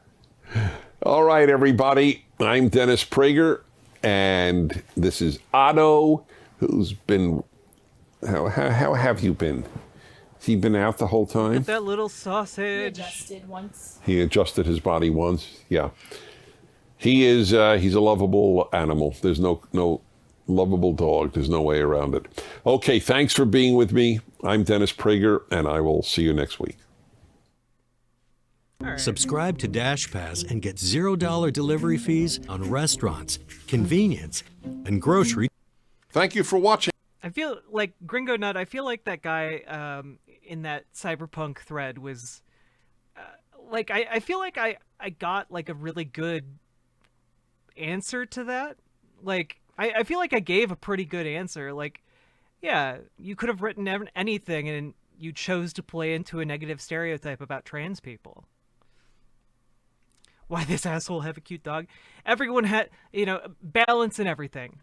All right, everybody. I'm Dennis Prager, and this is Otto, who's been... How have you been? Has he been out the whole time? That little sausage. He adjusted once. He adjusted his body once. Yeah. He is, he's a lovable animal. There's no lovable dog. There's no way around it. Okay, thanks for being with me. I'm Dennis Prager, and I will see you next week. Right. Subscribe to Dash Pass and get $0 delivery fees on restaurants, convenience, and grocery. Thank you for watching. I feel like Gringo Nut. I feel like that guy in that cyberpunk thread was like I feel like I got like a really good answer to that. Like I feel like I gave a pretty good answer. Like, yeah, you could have written anything and you chose to play into a negative stereotype about trans people. Why this asshole have a cute dog? Everyone had, balance and everything.